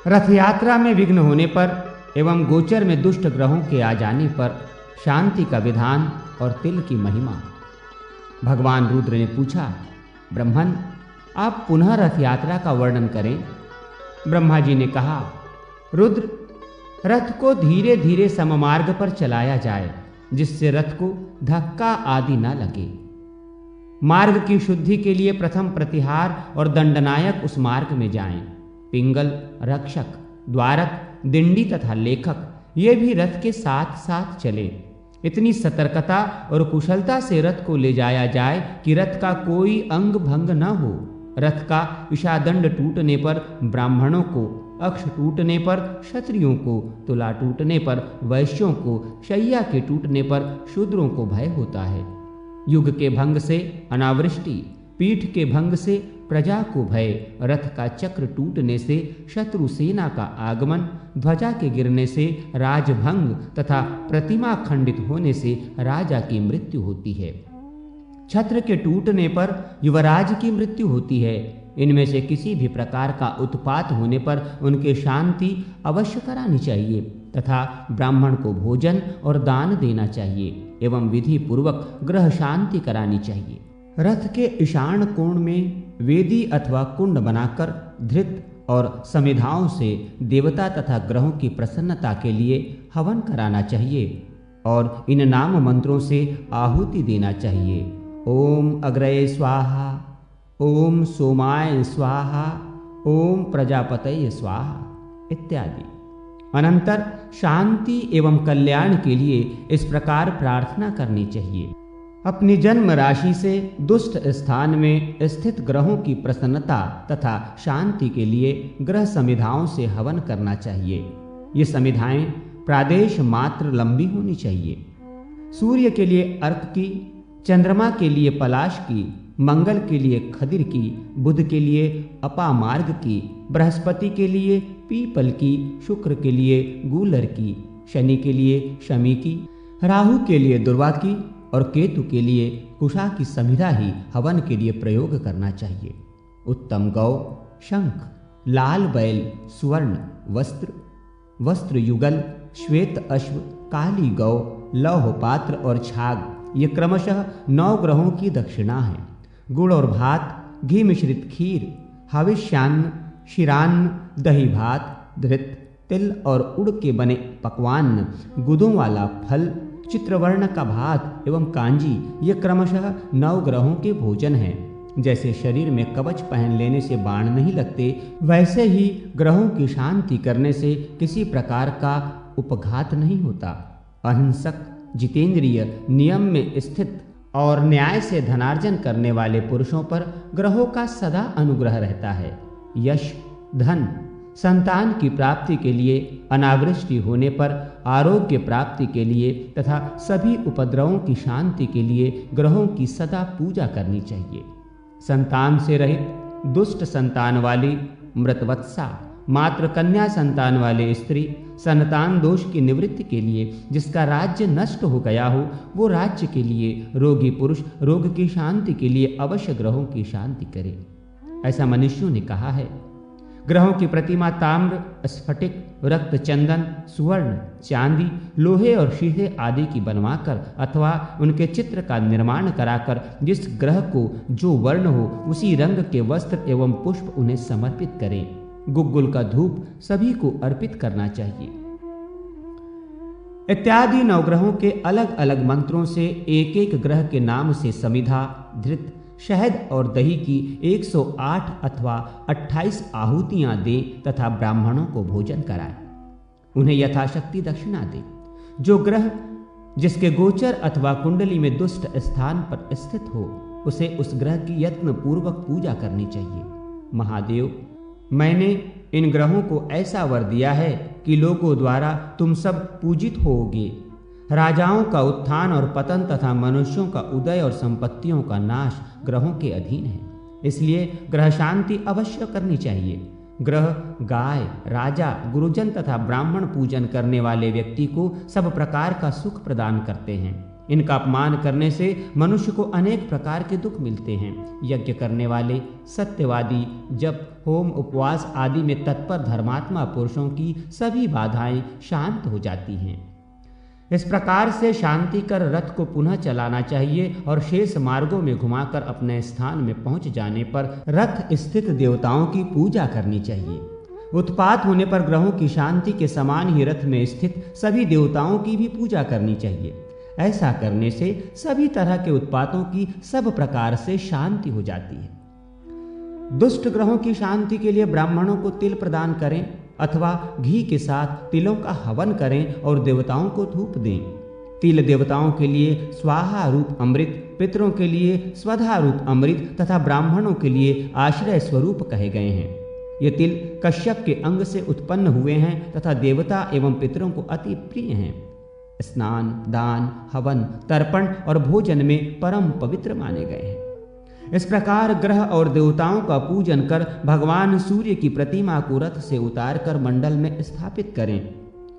रथ यात्रा में विघ्न होने पर एवं गोचर में दुष्ट ग्रहों के आ जाने पर शांति का विधान और तिल की महिमा। भगवान रुद्र ने पूछा, ब्रह्मन, आप पुनः रथ यात्रा का वर्णन करें। ब्रह्मा जी ने कहा, रुद्र, रथ को धीरे धीरे सममार्ग पर चलाया जाए, जिससे रथ को धक्का आदि न लगे। मार्ग की शुद्धि के लिए प्रथम प्रतिहार और दंडनायक उस मार्ग में जाएं। पिंगल, रक्षक, द्वारक, दिंडी तथा लेखक ये भी रथ के साथ साथ चले। इतनी सतर्कता और कुशलता से रथ को ले जाया जाए कि रथ का कोई अंग भंग न हो। रथ का विषादंड टूटने पर ब्राह्मणों को, अक्ष टूटने पर क्षत्रियों को, तुला टूटने पर वैश्यों को, शैया के टूटने पर शूद्रों को भय होता है। युग के भंग से अनावृष्टि, पीठ के भंग से प्रजा को भय, रथ का चक्र टूटने से शत्रु सेना का आगमन, ध्वजा के गिरने से राजभंग तथा प्रतिमा खंडित होने से राजा की मृत्यु होती है। छत्र के टूटने पर युवराज की मृत्यु होती है। इनमें से किसी भी प्रकार का उत्पात होने पर उनके शांति अवश्य करानी चाहिए तथा ब्राह्मण को भोजन और दान देना चाहिए एवं विधि पूर्वक ग्रह शांति करानी चाहिए। रथ के ईशान कोण में वेदी अथवा कुंड बनाकर धृत और समिधाओं से देवता तथा ग्रहों की प्रसन्नता के लिए हवन कराना चाहिए और इन नाम मंत्रों से आहुति देना चाहिए। ओम अग्रये स्वाहा, ओम सोमाय स्वाहा, ओम प्रजापतये स्वाहा इत्यादि। अनंतर शांति एवं कल्याण के लिए इस प्रकार प्रार्थना करनी चाहिए। अपनी जन्म राशि से दुष्ट स्थान में स्थित ग्रहों की प्रसन्नता तथा शांति के लिए ग्रह समिधाओं से हवन करना चाहिए। ये समिधाएं प्रादेश मात्र लंबी होनी चाहिए। सूर्य के लिए अर्क की, चंद्रमा के लिए पलाश की, मंगल के लिए खदिर की, बुध के लिए अपामार्ग की, बृहस्पति के लिए पीपल की, शुक्र के लिए गूलर की, शनि के लिए शमी की, राहु के लिए दुर्वा की और केतु के लिए कुशा की समिधा ही हवन के लिए प्रयोग करना चाहिए। उत्तम गौ, शंख, लाल बैल, सुवर्ण वस्त्र, वस्त्र युगल, श्वेत अश्व, काली गौ, लौह पात्र और छाग ये क्रमशः 9 ग्रहों की दक्षिणा है। गुड़ और भात, घी मिश्रित खीर, हविष्यान्न, शिरान्न, दही भात, धृत, तिल और उड़ के बने पकवान, गुदों वाला फल, चित्रवर्ण का भात एवं कांजी ये क्रमशः 9 ग्रहों के भोजन हैं। जैसे शरीर में कवच पहन लेने से बाण नहीं लगते, वैसे ही ग्रहों की शांति करने से किसी प्रकार का उपघात नहीं होता। अहिंसक, जितेंद्रिय, नियम में स्थित और न्याय से धनार्जन करने वाले पुरुषों पर ग्रहों का सदा अनुग्रह रहता है। यश, धन, संतान की प्राप्ति के लिए, अनावृष्टि होने पर आरोग्य प्राप्ति के लिए तथा सभी उपद्रवों की शांति के लिए ग्रहों की सदा पूजा करनी चाहिए। संतान से रहित, दुष्ट संतान वाली मृतवत्सा, मात्र कन्या संतान वाले स्त्री, संतान दोष की निवृत्ति के लिए, जिसका राज्य नष्ट हो गया हो वो राज्य के लिए, रोगी पुरुष रोग की शांति के लिए अवश्य ग्रहों की शांति करे। ऐसा मनुष्यों ने कहा है। ग्रहों की प्रतिमा ताम्र, स्फटिक, रक्त चंदन, सुवर्ण, चांदी, लोहे और शीशे आदि की बनवाकर अथवा उनके चित्र का निर्माण कराकर जिस ग्रह को जो वर्ण हो उसी रंग के वस्त्र एवं पुष्प उन्हें समर्पित करें। गुग्गुल का धूप सभी को अर्पित करना चाहिए। इत्यादि 9 ग्रहों के अलग अलग मंत्रों से एक एक ग्रह के नाम से समिधा, धृत, शहद और दही की 108 अथवा 28 आहुतियां दें तथा ब्राह्मणों को भोजन कराएं। उन्हें यथाशक्ति दक्षिणा दें। जो ग्रह जिसके गोचर अथवा कुंडली में दुष्ट स्थान पर स्थित हो उसे उस ग्रह की यत्न पूर्वक पूजा करनी चाहिए। महादेव, मैंने इन ग्रहों को ऐसा वर दिया है कि लोगों द्वारा तुम सब पूजित होगे। राजाओं का उत्थान और पतन तथा मनुष्यों का उदय और संपत्तियों का नाश ग्रहों के अधीन है। इसलिए ग्रह शांति अवश्य करनी चाहिए। ग्रह, गाय, राजा, गुरुजन तथा ब्राह्मण पूजन करने वाले व्यक्ति को सब प्रकार का सुख प्रदान करते हैं। इनका अपमान करने से मनुष्य को अनेक प्रकार के दुख मिलते हैं। यज्ञ करने वाले, सत्यवादी, जप, होम, उपवास आदि में तत्पर धर्मात्मा पुरुषों की सभी बाधाएं शांत हो जाती हैं। इस प्रकार से शांति कर रथ को पुनः चलाना चाहिए और शेष मार्गों में घुमाकर अपने स्थान में पहुंच जाने पर रथ स्थित देवताओं की पूजा करनी चाहिए। उत्पात होने पर ग्रहों की शांति के समान ही रथ में स्थित सभी देवताओं की भी पूजा करनी चाहिए। ऐसा करने से सभी तरह के उत्पातों की सब प्रकार से शांति हो जाती है। दुष्ट ग्रहों की शांति के लिए ब्राह्मणों को तिल प्रदान करें अथवा घी के साथ तिलों का हवन करें और देवताओं को धूप दें। तिल देवताओं के लिए स्वाहा रूप अमृत, पितरों के लिए स्वधा रूप अमृत तथा ब्राह्मणों के लिए आश्रय स्वरूप कहे गए हैं। ये तिल कश्यप के अंग से उत्पन्न हुए हैं तथा देवता एवं पितरों को अति प्रिय हैं। स्नान, दान, हवन, तर्पण और भोजन में परम पवित्र माने गए हैं। इस प्रकार ग्रह और देवताओं का पूजन कर भगवान सूर्य की प्रतिमा को रथ से उतारकर मंडल में स्थापित करें।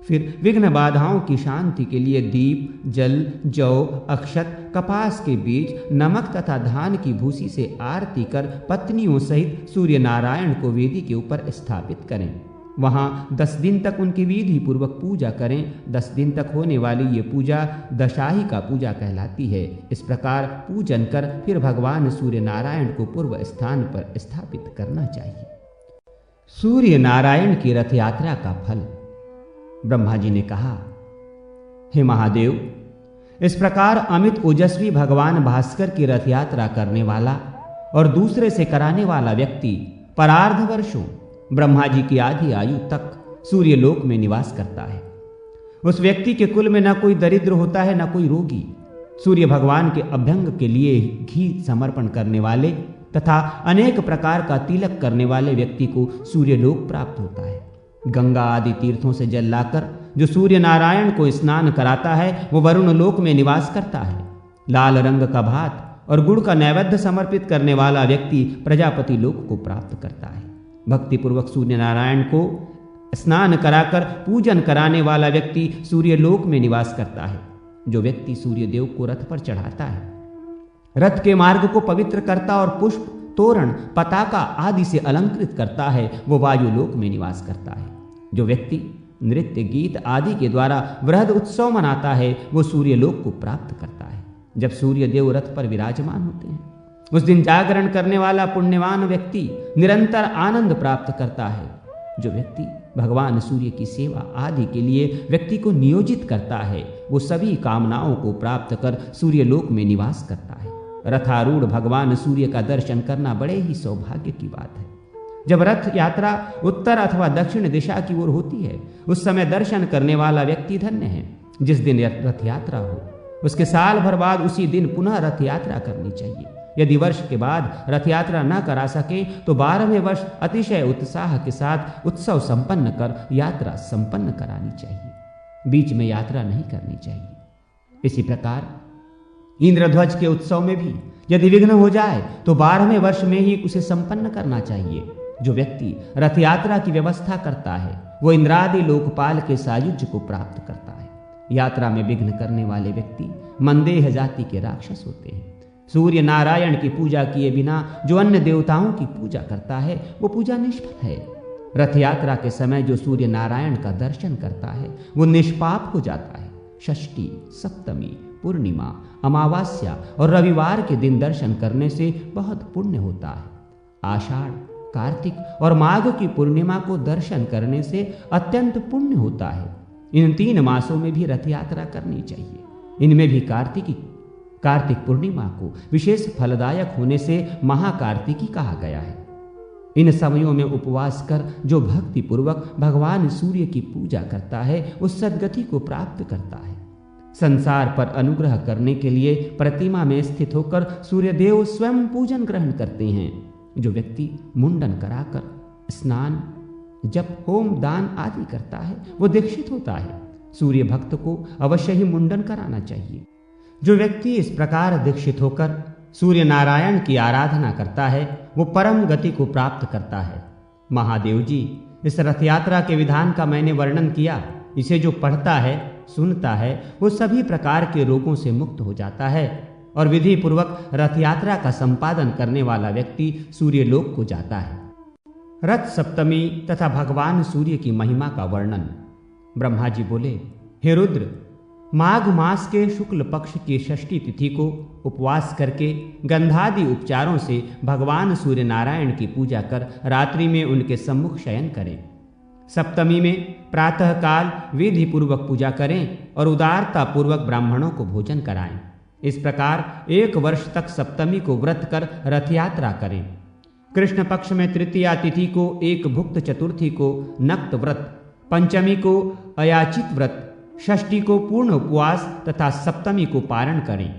फिर विघ्न बाधाओं की शांति के लिए दीप, जल, जौ, अक्षत, कपास के बीज, नमक तथा धान की भूसी से आरती कर पत्नियों सहित सूर्य नारायण को वेदी के ऊपर स्थापित करें। वहां 10 दिन तक उनकी विधि पूर्वक पूजा करें। 10 दिन तक होने वाली ये पूजा दशाही का पूजा कहलाती है। इस प्रकार पूजन कर फिर भगवान सूर्य नारायण को पूर्व स्थान पर स्थापित करना चाहिए। सूर्य नारायण की रथ यात्रा का फल। ब्रह्मा जी ने कहा, हे महादेव, इस प्रकार अमित ओजस्वी भगवान भास्कर की रथ यात्रा करने वाला और दूसरे से कराने वाला व्यक्ति परार्ध वर्षों ब्रह्मा जी की आधी आयु तक सूर्य लोक में निवास करता है। उस व्यक्ति के कुल में न कोई दरिद्र होता है, न कोई रोगी। सूर्य भगवान के अभ्यंग के लिए घी समर्पण करने वाले तथा अनेक प्रकार का तिलक करने वाले व्यक्ति को सूर्य लोक प्राप्त होता है। गंगा आदि तीर्थों से जल लाकर जो सूर्य नारायण को स्नान कराता है वो वरुण लोक में निवास करता है। लाल रंग का भात और गुड़ का नैवेद्य समर्पित करने वाला व्यक्ति प्रजापति लोक को प्राप्त करता है। भक्ति पूर्वक सूर्य नारायण को स्नान कराकर पूजन कराने वाला व्यक्ति सूर्य लोक में निवास करता है। जो व्यक्ति सूर्य देव को रथ पर चढ़ाता है, रथ के मार्ग को पवित्र करता और पुष्प, तोरण, पताका आदि से अलंकृत करता है, वो वायु लोक में निवास करता है। जो व्यक्ति नृत्य, गीत आदि के द्वारा वृहद उत्सव मनाता है, वो सूर्य लोक को प्राप्त करता है। जब सूर्य देव रथ पर विराजमान होते हैं, उस दिन जागरण करने वाला पुण्यवान व्यक्ति निरंतर आनंद प्राप्त करता है। जो व्यक्ति भगवान सूर्य की सेवा आदि के लिए व्यक्ति को नियोजित करता है, वो सभी कामनाओं को प्राप्त कर सूर्य लोक में निवास करता है। रथारूढ़ भगवान सूर्य का दर्शन करना बड़े ही सौभाग्य की बात है। जब रथ यात्रा उत्तर अथवा दक्षिण दिशा की ओर होती है, उस समय दर्शन करने वाला व्यक्ति धन्य है। जिस दिन रथ यात्रा हो उसके साल भर बाद उसी दिन पुनः रथ यात्रा करनी चाहिए। यदि वर्ष के बाद रथ यात्रा न करा सके तो 12वें वर्ष अतिशय उत्साह के साथ उत्सव संपन्न कर यात्रा संपन्न करानी चाहिए। बीच में यात्रा नहीं करनी चाहिए। इसी प्रकार इंद्रध्वज के उत्सव में भी यदि विघ्न हो जाए तो 12वें वर्ष में ही उसे संपन्न करना चाहिए। जो व्यक्ति रथ यात्रा की व्यवस्था करता है वो इंद्रादि लोकपाल के सायुज्य को प्राप्त करता है। यात्रा में विघ्न करने वाले व्यक्ति मंदेह जाति के राक्षस होते हैं। सूर्य नारायण की पूजा किए बिना जो अन्य देवताओं की पूजा करता है वो पूजा निष्फल है। रथ यात्रा के समय जो सूर्य नारायण का दर्शन करता है वो निष्पाप हो जाता है। षष्ठी, सप्तमी, पूर्णिमा, अमावास्या और रविवार के दिन दर्शन करने से बहुत पुण्य होता है। आषाढ़, कार्तिक और माघ की पूर्णिमा को दर्शन करने से अत्यंत पुण्य होता है। इन 3 मासों में भी रथ यात्रा करनी चाहिए। इनमें भी कार्तिक पूर्णिमा को विशेष फलदायक होने से महाकार्तिकी कहा गया है। इन समयों में उपवास कर जो भक्ति पूर्वक भगवान सूर्य की पूजा करता है उस सद्गति को प्राप्त करता है। संसार पर अनुग्रह करने के लिए प्रतिमा में स्थित होकर सूर्यदेव स्वयं पूजन ग्रहण करते हैं। जो व्यक्ति मुंडन कराकर स्नान, जप, होम, दान आदि करता है वो दीक्षित होता है। सूर्य भक्त को अवश्य ही मुंडन कराना चाहिए। जो व्यक्ति इस प्रकार दीक्षित होकर सूर्य नारायण की आराधना करता है वो परम गति को प्राप्त करता है। महादेव जी, इस रथ यात्रा के विधान का मैंने वर्णन किया, इसे जो पढ़ता है, सुनता है, वो सभी प्रकार के रोगों से मुक्त हो जाता है और विधि पूर्वक रथ यात्रा का संपादन करने वाला व्यक्ति सूर्यलोक को जाता है। रथ सप्तमी तथा भगवान सूर्य की महिमा का वर्णन। ब्रह्मा जी बोले, हे रुद्र, माघ मास के शुक्ल पक्ष की षष्ठी तिथि को उपवास करके गंधादि उपचारों से भगवान सूर्य नारायण की पूजा कर रात्रि में उनके सम्मुख शयन करें। सप्तमी में प्रातः काल विधि पूर्वक पूजा करें और उदारता पूर्वक ब्राह्मणों को भोजन कराएं। इस प्रकार 1 वर्ष तक सप्तमी को व्रत कर रथ यात्रा करें। कृष्ण पक्ष में तृतीया तिथि को एक भुक्त, चतुर्थी को नक्त व्रत, पंचमी को अयाचित व्रत, षष्ठी को पूर्ण उपवास तथा सप्तमी को पारण करें।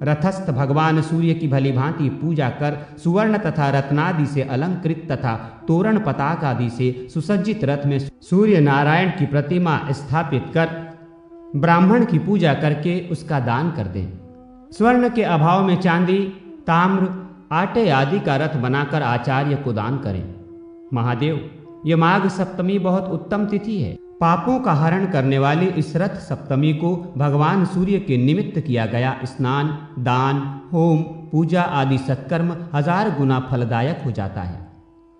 रथस्थ भगवान सूर्य की भली भांति पूजा कर सुवर्ण तथा रत्नादि से अलंकृत तथा तोरण पताक आदि से सुसज्जित रथ में सूर्य नारायण की प्रतिमा स्थापित कर ब्राह्मण की पूजा करके उसका दान कर दें। स्वर्ण के अभाव में चांदी, ताम्र, आटे आदि का रथ बनाकर आचार्य को दान करें। महादेव, ये माघ सप्तमी बहुत उत्तम तिथि है। पापों का हरण करने वाले इस रथ सप्तमी को भगवान सूर्य के निमित्त किया गया स्नान, दान, होम, पूजा आदि सत्कर्म 1000 गुना फलदायक हो जाता है।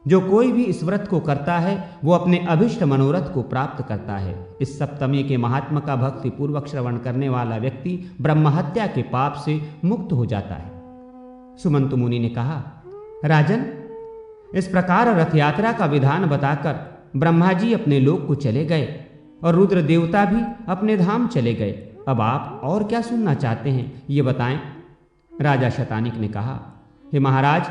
जो कोई भी इस व्रत को करता है वो अपने अभिष्ट मनोरथ को प्राप्त करता है। इस सप्तमी के महात्मा का भक्ति पूर्वक श्रवण करने वाला व्यक्ति ब्रह्महत्या के पाप से मुक्त हो जाता है। सुमंतु मुनि ने कहा, राजन, इस प्रकार रथ यात्रा का विधान बताकर ब्रह्मा जी अपने लोक को चले गए और रुद्र देवता भी अपने धाम चले गए। अब आप और क्या सुनना चाहते हैं, ये बताएं। राजा शतानिक ने कहा, हे महाराज,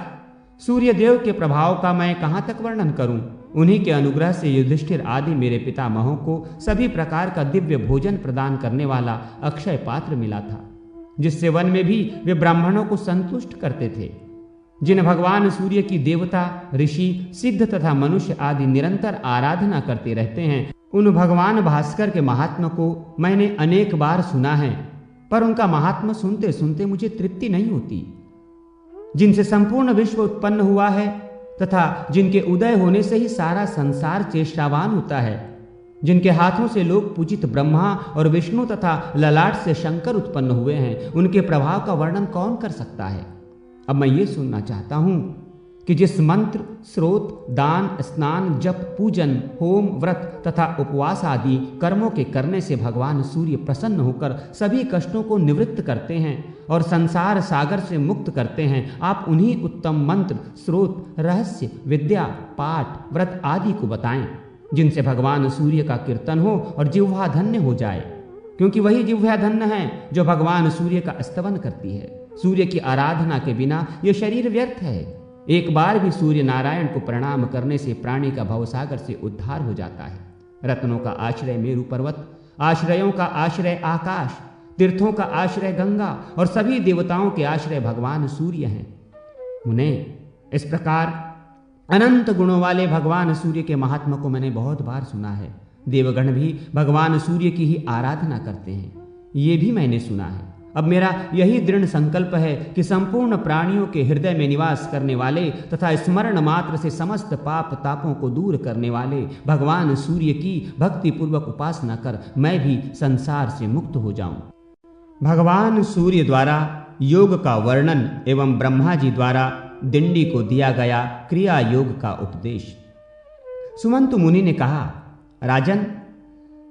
सूर्य देव के प्रभाव का मैं कहाँ तक वर्णन करूं। उन्हीं के अनुग्रह से युधिष्ठिर आदि मेरे पितामहों को सभी प्रकार का दिव्य भोजन प्रदान करने वाला अक्षय पात्र मिला था, जिससे वन में भी वे ब्राह्मणों को संतुष्ट करते थे। जिन भगवान सूर्य की देवता, ऋषि, सिद्ध तथा मनुष्य आदि निरंतर आराधना करते रहते हैं, उन भगवान भास्कर के महात्मा को मैंने अनेक बार सुना है, पर उनका महात्मा सुनते सुनते मुझे तृप्ति नहीं होती। जिनसे संपूर्ण विश्व उत्पन्न हुआ है तथा जिनके उदय होने से ही सारा संसार चेष्टावान होता है, जिनके हाथों से लोग पूजित ब्रह्मा और विष्णु तथा ललाट से शंकर उत्पन्न हुए हैं, उनके प्रभाव का वर्णन कौन कर सकता है। अब मैं ये सुनना चाहता हूं कि जिस मंत्र, स्रोत, दान, स्नान, जप, पूजन, होम, व्रत तथा उपवास आदि कर्मों के करने से भगवान सूर्य प्रसन्न होकर सभी कष्टों को निवृत्त करते हैं और संसार सागर से मुक्त करते हैं, आप उन्हीं उत्तम मंत्र, स्रोत, रहस्य, विद्या, पाठ, व्रत आदि को बताएं, जिनसे भगवान सूर्य का कीर्तन हो और जिह्वा धन्य हो जाए, क्योंकि वही जिह्वा धन्य है जो भगवान सूर्य का स्तवन करती है। सूर्य की आराधना के बिना यह शरीर व्यर्थ है। एक बार भी सूर्य नारायण को प्रणाम करने से प्राणी का भवसागर से उद्धार हो जाता है। रत्नों का आश्रय मेरु पर्वत, आश्रयों का आश्रय आकाश, तीर्थों का आश्रय गंगा और सभी देवताओं के आश्रय भगवान सूर्य हैं। उन्हें इस प्रकार अनंत गुणों वाले भगवान सूर्य के महात्मा को मैंने बहुत बार सुना है। देवगण भी भगवान सूर्य की ही आराधना करते हैं, ये भी मैंने सुना है। अब मेरा यही दृढ़ संकल्प है कि संपूर्ण प्राणियों के हृदय में निवास करने वाले तथा स्मरण मात्र से समस्त पाप तापों को दूर करने वाले भगवान सूर्य की भक्ति पूर्वक उपासना कर मैं भी संसार से मुक्त हो जाऊं। भगवान सूर्य द्वारा योग का वर्णन एवं ब्रह्मा जी द्वारा दिंडी को दिया गया क्रिया योग का उपदेश। सुमंतु मुनि ने कहा, राजन,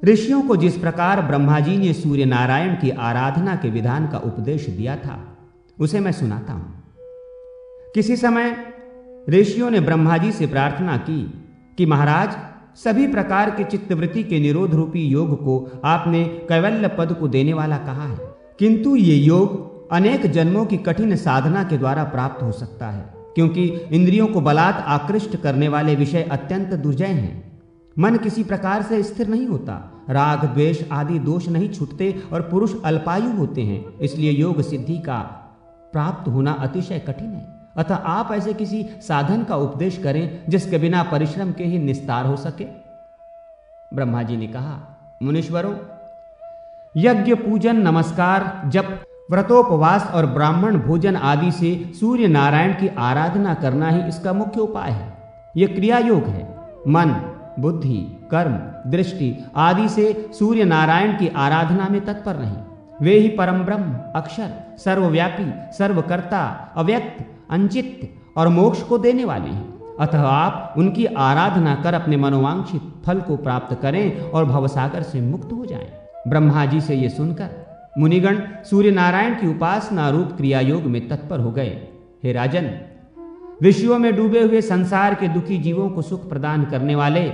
ऋषियों को जिस प्रकार ब्रह्मा जी ने सूर्य नारायण की आराधना के विधान का उपदेश दिया था, उसे मैं सुनाता हूं। किसी समय ऋषियों ने ब्रह्मा जी से प्रार्थना की कि महाराज, सभी प्रकार के चित्तवृत्ति के निरोध रूपी योग को आपने कैवल्य पद को देने वाला कहा है, किंतु ये योग अनेक जन्मों की कठिन साधना के द्वारा प्राप्त हो सकता है, क्योंकि इंद्रियों को बलात् आकृष्ट करने वाले विषय अत्यंत दुर्जय हैं। मन किसी प्रकार से स्थिर नहीं होता, राग, द्वेष आदि दोष नहीं छूटते और पुरुष अल्पायु होते हैं। इसलिए योग सिद्धि का प्राप्त होना अतिशय कठिन है। अतः आप ऐसे किसी साधन का उपदेश करें जिसके बिना परिश्रम के ही निस्तार हो सके। ब्रह्मा जी ने कहा, मुनीश्वरों, यज्ञ, पूजन, नमस्कार, जप, व्रतोपवास और ब्राह्मण भोजन आदि से सूर्य नारायण की आराधना करना ही इसका मुख्य उपाय है। यह क्रिया योग है। मन, बुद्धि, कर्म, दृष्टि आदि से सूर्य नारायण की आराधना में तत्पर नहीं। वे ही परम ब्रह्म, अक्षर, सर्वव्यापी, सर्वकर्ता, अव्यक्त, अंचित और मोक्ष को देने वाले हैं। अतः आप उनकी आराधना कर अपने मनोवांछित फल को प्राप्त करें और भवसागर से मुक्त हो जाएं। ब्रह्मा जी से ये सुनकर मुनिगण सूर्य नारायण की उपासना रूप क्रिया योग में तत्पर हो गए। हे राजन, विषयों में डूबे हुए संसार के दुखी जीवों को सुख प्रदान करने वाले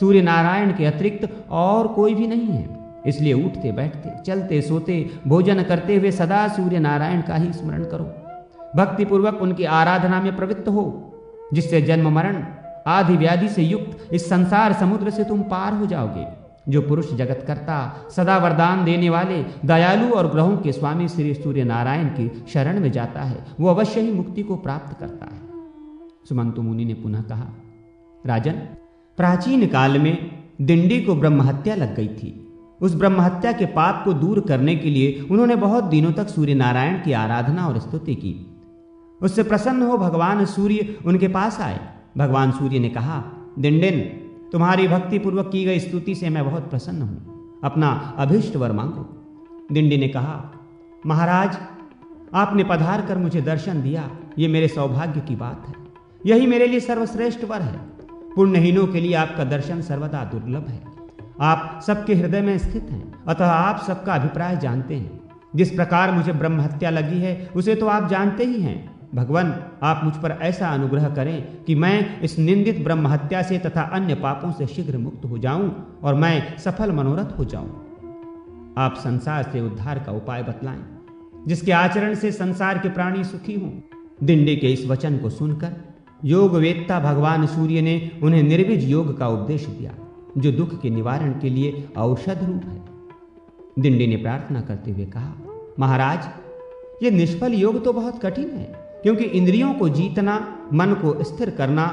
सूर्य नारायण के अतिरिक्त और कोई भी नहीं है। इसलिए उठते बैठते, चलते सोते, भोजन करते हुए सदा सूर्य नारायण का ही स्मरण करो। भक्ति पूर्वक उनकी आराधना में प्रवृत्त हो, जिससे जन्म मरण आदि व्याधि से युक्त इस संसार समुद्र से तुम पार हो जाओगे। जो पुरुष जगत कर्ता, सदा वरदान देने वाले, दयालु और ग्रहों के स्वामी श्री सूर्य नारायण की शरण में जाता है, वो अवश्य ही मुक्ति को प्राप्त करता है। सुमंतु मुनि ने पुनः कहा, राजन, प्राचीन काल में दिंडी को ब्रह्महत्या लग गई थी। उस ब्रह्महत्या के पाप को दूर करने के लिए उन्होंने बहुत दिनों तक सूर्य नारायण की आराधना और स्तुति की। उससे प्रसन्न हो भगवान सूर्य उनके पास आए। भगवान सूर्य ने कहा, दिंडिन, तुम्हारी भक्ति पूर्वक की गई स्तुति से मैं बहुत प्रसन्न हूं। अपना अभीष्ट वर मांगो। दिंडी ने कहा, महाराज, आपने पधार कर मुझे दर्शन दिया, ये मेरे सौभाग्य की बात है। यही मेरे लिए सर्वश्रेष्ठ वर है। पुण्यहीनों के लिए आपका दर्शन सर्वदा दुर्लभ है। आप सबके हृदय में स्थित हैं, अतः आप सबका अभिप्राय जानते हैं। जिस प्रकार मुझे ब्रह्महत्या लगी है उसे तो आप जानते ही हैं। भगवान, आप मुझ पर ऐसा अनुग्रह करें कि मैं इस निंदित ब्रह्महत्या से तथा अन्य पापों से शीघ्र मुक्त हो जाऊं और मैं सफल मनोरथ हो जाऊं। आप संसार से उद्धार का उपाय बतलाएं, जिसके आचरण से संसार के प्राणी सुखी हों। दिंडी के इस वचन को सुनकर योग वेत्ता भगवान सूर्य ने उन्हें निर्विज योग का उपदेश दिया, जो दुख के निवारण के लिए औषध रूप है। दिंडी ने प्रार्थना करते हुए कहा, महाराज, ये निष्फल योग तो बहुत कठिन है, क्योंकि इंद्रियों को जीतना, मन को स्थिर करना,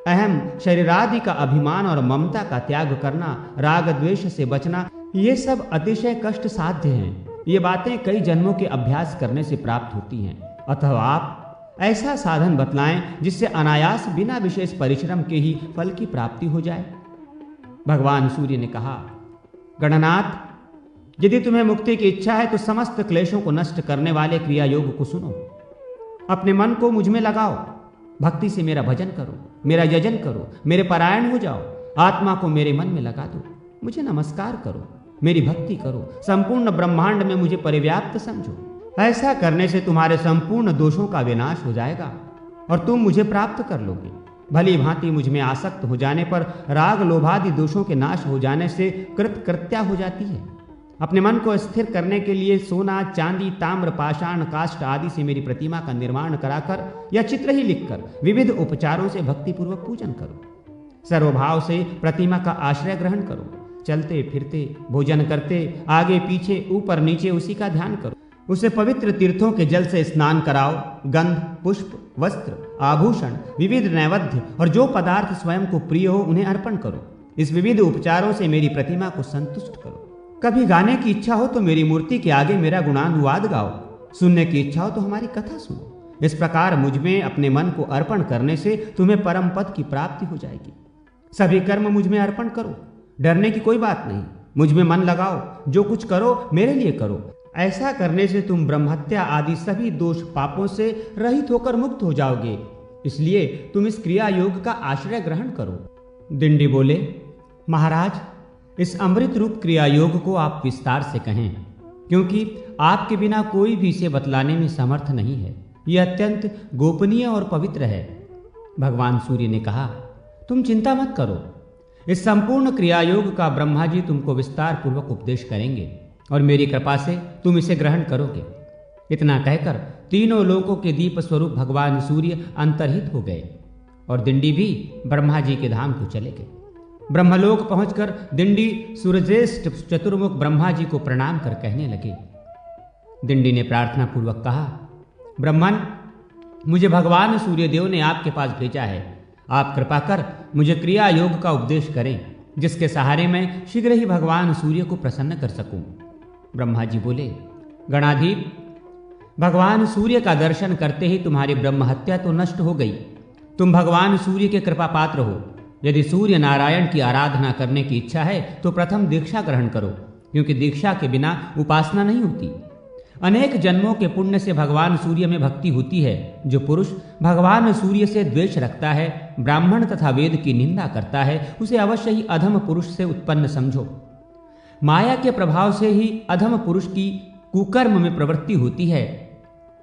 अहम शरीरादि का अभिमान और ममता का त्याग करना, राग द्वेष से बचना, ये सब अतिशय कष्ट साध्य हैं। ये बातें कई जन्मों के अभ्यास करने से प्राप्त होती हैं। अतः आप ऐसा साधन बतलाएं जिससे अनायास बिना विशेष परिश्रम के ही फल की प्राप्ति हो जाए। भगवान सूर्य ने कहा, गणनाथ, यदि तुम्हें मुक्ति की इच्छा है तो समस्त क्लेशों को नष्ट करने वाले क्रिया योग को सुनो। अपने मन को मुझ में लगाओ, भक्ति से मेरा भजन करो, मेरा यजन करो, मेरे परायण हो जाओ, आत्मा को मेरे मन में लगा दो, मुझे नमस्कार करो, मेरी भक्ति करो, संपूर्ण ब्रह्मांड में मुझे परिव्याप्त समझो। ऐसा करने से तुम्हारे संपूर्ण दोषों का विनाश हो जाएगा और तुम मुझे प्राप्त कर लोगे। भली भांति मुझ में आसक्त हो जाने पर राग लोभादि दोषों के नाश हो जाने से कृतकृत्या हो जाती है। अपने मन को स्थिर करने के लिए सोना, चांदी, ताम्र, पाषाण, काष्ठ आदि से मेरी प्रतिमा का निर्माण कराकर या चित्र ही लिखकर विविध उपचारों से भक्तिपूर्वक पूजन करो। सर्वभाव से प्रतिमा का आश्रय ग्रहण करो। चलते फिरते, भोजन करते, आगे पीछे, ऊपर नीचे उसी का ध्यान करो। उसे पवित्र तीर्थों के जल से स्नान कराओ। गंध, पुष्प, वस्त्र, आभूषण, विविध नैवेद्य और जो पदार्थ स्वयं को प्रिय हो उन्हें अर्पण करो। इस विविध उपचारों से मेरी प्रतिमा को संतुष्ट करो। कभी गाने की इच्छा हो तो मेरी मूर्ति के आगे मेरा गुणानुवाद गाओ। सुनने की इच्छा हो तो हमारी कथा सुनो। इस प्रकार मुझ में अपने मन को अर्पण करने से तुम्हें परम पद की प्राप्ति हो जाएगी। सभी कर्म मुझ में अर्पण करो, डरने की कोई बात नहीं। मुझ में मन लगाओ, जो कुछ करो मेरे लिए करो। ऐसा करने से तुम ब्रह्महत्या आदि सभी दोष पापों से रहित होकर मुक्त हो जाओगे। इसलिए तुम इस क्रिया योग का आश्रय ग्रहण करो। दिंडी बोले, महाराज, इस अमृत रूप क्रिया योग को आप विस्तार से कहें, क्योंकि आपके बिना कोई भी इसे बतलाने में समर्थ नहीं है। यह अत्यंत गोपनीय और पवित्र है। भगवान सूर्य ने कहा, तुम चिंता मत करो। इस संपूर्ण क्रिया योग का ब्रह्मा जी तुमको विस्तार पूर्वक उपदेश करेंगे और मेरी कृपा से तुम इसे ग्रहण करोगे। इतना कहकर तीनों लोकों के दीप स्वरूप भगवान सूर्य अंतर्हित हो गए और दिंडी भी ब्रह्मा जी के धाम को चले गए। ब्रह्मलोक पहुंचकर दिंडी सूर्यज्येष्ठ चतुर्मुख ब्रह्मा जी को प्रणाम कर कहने लगे। दिंडी ने प्रार्थना पूर्वक कहा, ब्रह्मन, मुझे भगवान सूर्यदेव ने आपके पास भेजा है। आप कृपा कर मुझे क्रिया योग का उपदेश करें, जिसके सहारे मैं शीघ्र ही भगवान सूर्य को प्रसन्न कर सकूं। ब्रह्मा जी बोले, गणाधीप, भगवान सूर्य का दर्शन करते ही तुम्हारी ब्रह्महत्या तो नष्ट हो गई। तुम भगवान सूर्य के कृपा पात्र हो। यदि सूर्य नारायण की आराधना करने की इच्छा है तो प्रथम दीक्षा ग्रहण करो, क्योंकि दीक्षा के बिना उपासना नहीं होती। अनेक जन्मों के पुण्य से भगवान सूर्य में भक्ति होती है। जो पुरुष भगवान सूर्य से द्वेष रखता है, ब्राह्मण तथा वेद की निंदा करता है, उसे अवश्य ही अधम पुरुष से उत्पन्न समझो। माया के प्रभाव से ही अधम पुरुष की कुकर्म में प्रवृत्ति होती है।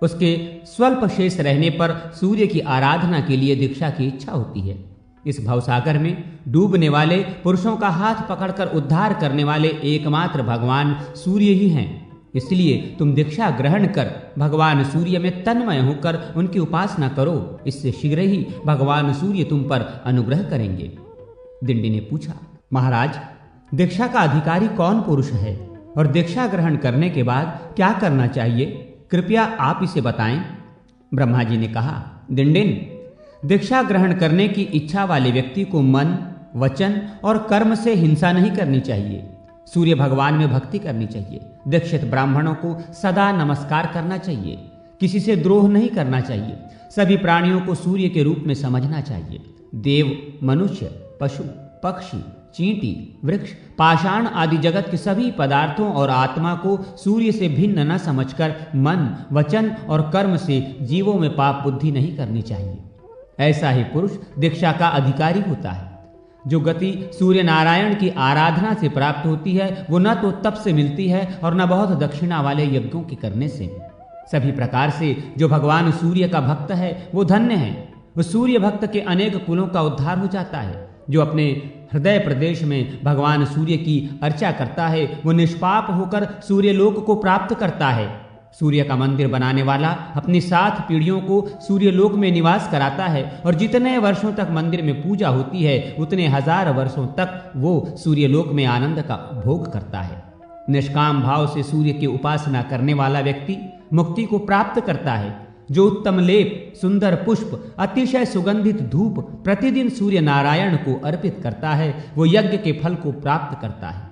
उसके स्वल्प शेष रहने पर सूर्य की आराधना के लिए दीक्षा की इच्छा होती है। इस भवसागर में डूबने वाले पुरुषों का हाथ पकड़कर उद्धार करने वाले एकमात्र भगवान सूर्य ही हैं। इसलिए तुम दीक्षा ग्रहण कर भगवान सूर्य में तन्मय होकर उनकी उपासना करो। इससे शीघ्र ही भगवान सूर्य तुम पर अनुग्रह करेंगे। दिंडी ने पूछा, महाराज, दीक्षा का अधिकारी कौन पुरुष है और दीक्षा ग्रहण करने के बाद क्या करना चाहिए? कृपया आप इसे बताएं। ब्रह्मा जी ने कहा, दिंडिन, दीक्षा ग्रहण करने की इच्छा वाले व्यक्ति को मन, वचन और कर्म से हिंसा नहीं करनी चाहिए। सूर्य भगवान में भक्ति करनी चाहिए। दीक्षित ब्राह्मणों को सदा नमस्कार करना चाहिए। किसी से द्रोह नहीं करना चाहिए। सभी प्राणियों को सूर्य के रूप में समझना चाहिए। देव, मनुष्य, पशु, पक्षी, चींटी, वृक्ष, पाषाण आदि जगत के सभी पदार्थों और आत्मा को सूर्य से भिन्न न समझकर मन, वचन और कर्म से जीवों में पाप बुद्धि नहीं करनी चाहिए। ऐसा ही पुरुष दीक्षा का अधिकारी होता है। जो गति सूर्य नारायण की आराधना से प्राप्त होती है वो न तो तप से मिलती है और न बहुत दक्षिणा वाले यज्ञों के करने से। सभी प्रकार से जो भगवान सूर्य का भक्त है वो धन्य है। उस सूर्य भक्त के अनेक कुलों का उद्धार हो जाता है। जो अपने हृदय प्रदेश में भगवान सूर्य की अर्चा करता है वो निष्पाप होकर सूर्यलोक को प्राप्त करता है। सूर्य का मंदिर बनाने वाला अपनी 7 पीढ़ियों को सूर्यलोक में निवास कराता है और जितने वर्षों तक मंदिर में पूजा होती है उतने 1000 वर्षों तक वो सूर्यलोक में आनंद का भोग करता है। निष्काम भाव से सूर्य की उपासना करने वाला व्यक्ति मुक्ति को प्राप्त करता है। जो उत्तम लेप, सुंदर पुष्प, अतिशय सुगंधित धूप प्रतिदिन सूर्य नारायण को अर्पित करता है वो यज्ञ के फल को प्राप्त करता है।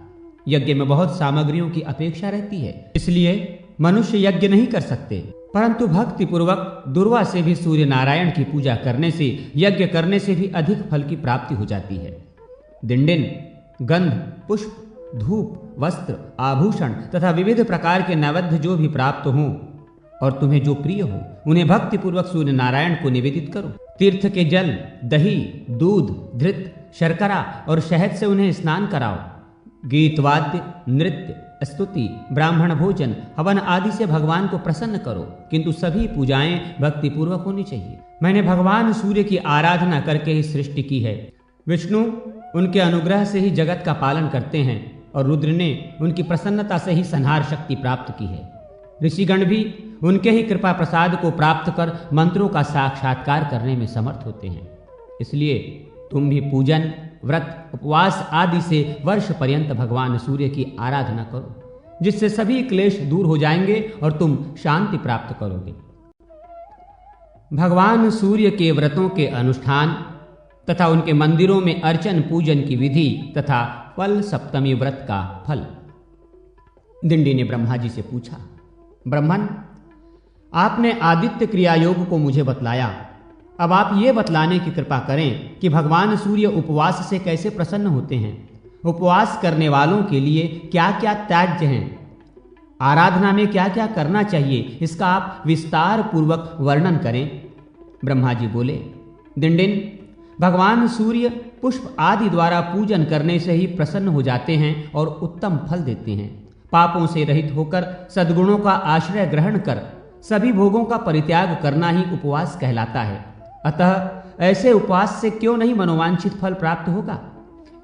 यज्ञ में बहुत सामग्रियों की अपेक्षा रहती है, इसलिए मनुष्य यज्ञ नहीं कर सकते, परंतु भक्ति पूर्वक दुर्वा से भी सूर्य नारायण की पूजा करने से यज्ञ करने से भी अधिक फल की प्राप्ति हो जाती है। दिंडिन, गंध, पुष्प, धूप, वस्त्र, आभूषण तथा विविध प्रकार के नैवेद्य जो भी प्राप्त हों और तुम्हें जो प्रिय हो उन्हें भक्ति पूर्वक सूर्य नारायण को निवेदित करो। तीर्थ के जल, दही, दूध, धृत, शर्करा और शहद से उन्हें स्नान कराओ। गीत, वाद्य, नृत्य, स्तुति, ब्राह्मण भोजन, हवन आदि से भगवान को प्रसन्न करो, किंतु सभी पूजाएं भक्ति पूर्वक होनी चाहिए। मैंने भगवान सूर्य की आराधना करके ही सृष्टि की है। विष्णु उनके अनुग्रह से ही जगत का पालन करते हैं और रुद्र ने उनकी प्रसन्नता से ही संहार शक्ति प्राप्त की है। ऋषिगण भी उनके ही कृपा प्रसाद को प्राप्त कर मंत्रों का साक्षात्कार करने में समर्थ होते हैं। इसलिए तुम भी पूजन, व्रत, उपवास आदि से वर्ष पर्यंत भगवान सूर्य की आराधना करो, जिससे सभी क्लेश दूर हो जाएंगे और तुम शांति प्राप्त करोगे। भगवान सूर्य के व्रतों के अनुष्ठान तथा उनके मंदिरों में अर्चन पूजन की विधि तथा फल सप्तमी व्रत का फल। दिंडी ने ब्रह्मा जी से पूछा, ब्रह्मन, आपने आदित्य क्रिया योग को मुझे बतलाया, अब आप ये बतलाने की कृपा करें कि भगवान सूर्य उपवास से कैसे प्रसन्न होते हैं। उपवास करने वालों के लिए क्या क्या त्याज्य हैं, आराधना में क्या क्या करना चाहिए, इसका आप विस्तार पूर्वक वर्णन करें। ब्रह्मा जी बोले, दिंडिन, भगवान सूर्य पुष्प आदि द्वारा पूजन करने से ही प्रसन्न हो जाते हैं और उत्तम फल देते हैं। पापों से रहित होकर सद्गुणों का आश्रय ग्रहण कर सभी भोगों का परित्याग करना ही उपवास कहलाता है। अतः ऐसे उपवास से क्यों नहीं मनोवांछित फल प्राप्त होगा।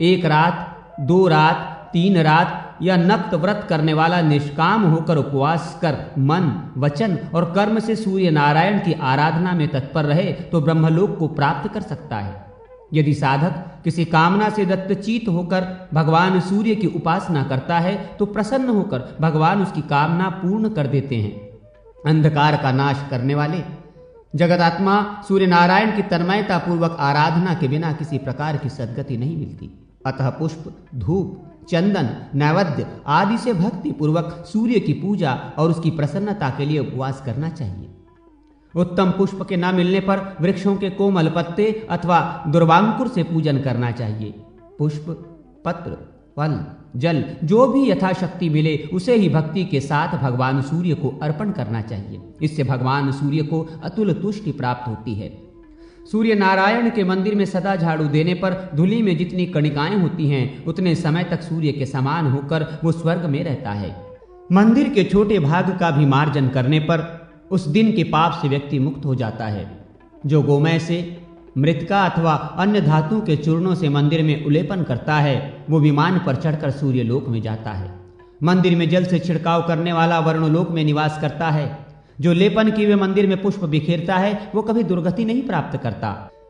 1 रात, 2 रात, 3 रात या नक्त व्रत करने वाला निष्काम होकर उपवास कर मन, वचन और कर्म से सूर्य नारायण की आराधना में तत्पर रहे तो ब्रह्मलोक को प्राप्त कर सकता है। यदि साधक किसी कामना से दत्तचित होकर भगवान सूर्य की उपासना करता है तो प्रसन्न होकर भगवान उसकी कामना पूर्ण कर देते हैं। अंधकार का नाश करने वाले जगदात्मा सूर्य नारायण की तन्मयता पूर्वक आराधना के बिना किसी प्रकार की सद्गति नहीं मिलती। अतः पुष्प, धूप, चंदन, नैवेद्य आदि से भक्ति पूर्वक सूर्य की पूजा और उसकी प्रसन्नता के लिए उपवास करना चाहिए। उत्तम पुष्प के न मिलने पर वृक्षों के कोमल पत्ते अथवा दुर्वांकुर से पूजन करना चाहिए। पुष्प, पत्र, फल, जल जो भी यथाशक्ति मिले उसे ही भक्ति के साथ भगवान सूर्य को अर्पण करना चाहिए। इससे भगवान सूर्य को अतुल तुष्टि प्राप्त होती है। सूर्य नारायण के मंदिर में सदा झाड़ू देने पर धूलि में जितनी कणिकाएं होती हैं उतने समय तक सूर्य के समान होकर वो स्वर्ग में रहता है। मंदिर के छोटे भाग का भी मार्जन करने पर उस दिन के पाप से व्यक्ति मुक्त हो जाता है। जो गोमय से, मृतिका अथवा अन्य धातु के चूर्णों से मंदिर में उलेपन करता है वो विमान पर चढ़कर सूर्य लोक में जाता है। मंदिर में जल से छिड़काव करने वाला वर्णलोक में निवास करता है। जो लेपन किए हुए मंदिर में पुष्प बिखेरता है वो कभी दुर्गति नहीं प्राप्त करता।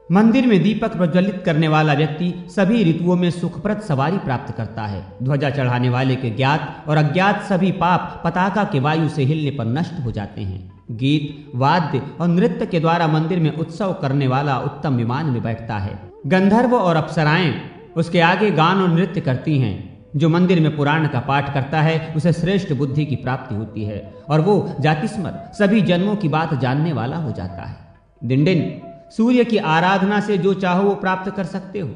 मंदिर में दीपक प्रज्वलित करने वाला व्यक्ति सभी ऋतुओं में सुखप्रद सवारी प्राप्त करता है। ध्वजा चढ़ाने वाले के ज्ञात और अज्ञात सभी पाप पताका के वायु से हिलने पर नष्ट हो जाते हैं। गीत, वाद्य और नृत्य के द्वारा मंदिर में उत्सव करने वाला उत्तम विमान में बैठता है। गंधर्व और अप्सराएं उसके आगे गान और नृत्य करती हैं। जो मंदिर में पुराण का पाठ करता है उसे श्रेष्ठ बुद्धि की प्राप्ति होती है और वो जातिस्मर सभी जन्मों की बात जानने वाला हो जाता है। डिंडिन, सूर्य की आराधना से जो चाहो वो प्राप्त कर सकते हो।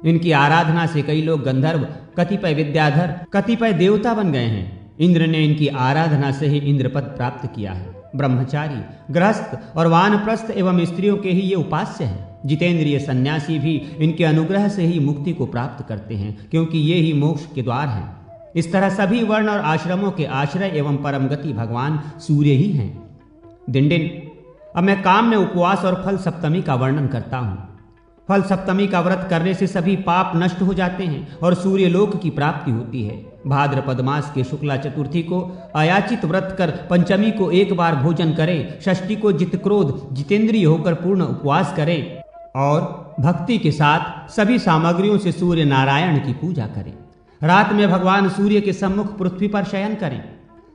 इनकी आराधना से कई लोग गंधर्व, कतिपय विद्याधर, कतिपय देवता बन गए हैं। इंद्र ने इनकी आराधना से ही इंद्रपद प्राप्त किया है। ब्रह्मचारी, गृहस्थ और वानप्रस्थ एवं स्त्रियों के ही ये उपास्य हैं। जितेंद्रिय सन्यासी भी इनके अनुग्रह से ही मुक्ति को प्राप्त करते हैं क्योंकि ये ही मोक्ष के द्वार हैं। इस तरह सभी वर्ण और आश्रमों के आश्रय एवं परम गति भगवान सूर्य ही हैं। डिंडिन, अब मैं काम में उपवास और फल सप्तमी का वर्णन करता हूँ। फल सप्तमी का व्रत करने से सभी पाप नष्ट हो जाते हैं और सूर्य लोक की प्राप्ति होती है। भाद्रपद मास के शुक्ला चतुर्थी को अयाचित व्रत कर पंचमी को एक बार भोजन करें, षष्ठी को जित क्रोध जितेंद्रिय होकर पूर्ण उपवास करें और भक्ति के साथ सभी सामग्रियों से सूर्य नारायण की पूजा करें। रात में भगवान सूर्य के सम्मुख पृथ्वी पर शयन करें।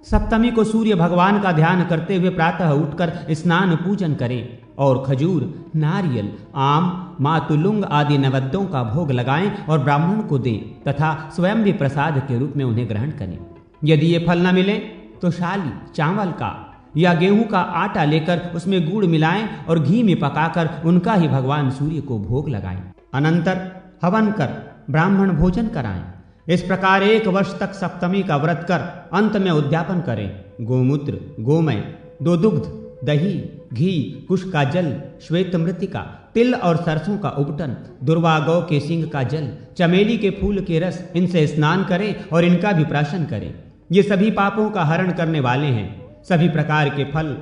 सप्तमी को सूर्य भगवान का ध्यान करते हुए प्रातः उठकर स्नान पूजन करें और खजूर, नारियल, आम, मातुलुंग आदि नैवेद्यों का भोग लगाएं और ब्राह्मण को दें तथा स्वयं भी प्रसाद के रूप में उन्हें ग्रहण करें। यदि ये फल न मिले तो शाली, चावल का या गेहूं का आटा लेकर उसमें गुड़ मिलाएं और घी में पकाकर उनका ही भगवान सूर्य को भोग लगाएं। अनंतर हवन कर ब्राह्मण भोजन कराएं। इस प्रकार 1 वर्ष तक सप्तमी का व्रत कर अंत में उद्यापन करें। गोमूत्र, गोमय, 2 दुग्ध, दही, घी, कुश का जल, श्वेत मृतिका, तिल और सरसों का उबटन, दुर्वा गौ के सिंग का जल, चमेली के फूल के रस, इनसे स्नान करें और इनका भी प्राशन करें। ये सभी पापों का हरण करने वाले हैं। सभी प्रकार के फल,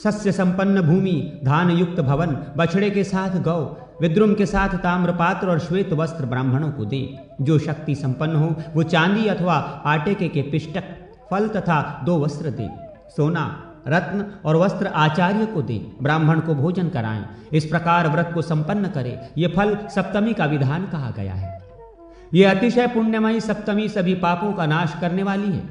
सस्य संपन्न भूमि, धान युक्त भवन, बछड़े के साथ गौ, विद्रुम के साथ ताम्रपात्र और श्वेत वस्त्र ब्राह्मणों को दें। जो शक्ति संपन्न हो वो चांदी अथवा आटे के पिष्टक, फल तथा 2 वस्त्र दें। सोना, रत्न और वस्त्र आचार्य को दें। ब्राह्मण को भोजन कराएं। इस प्रकार व्रत को संपन्न करें। ये फल सप्तमी का विधान कहा गया है। ये अतिशय पुण्यमयी सप्तमी सभी पापों का नाश करने वाली है।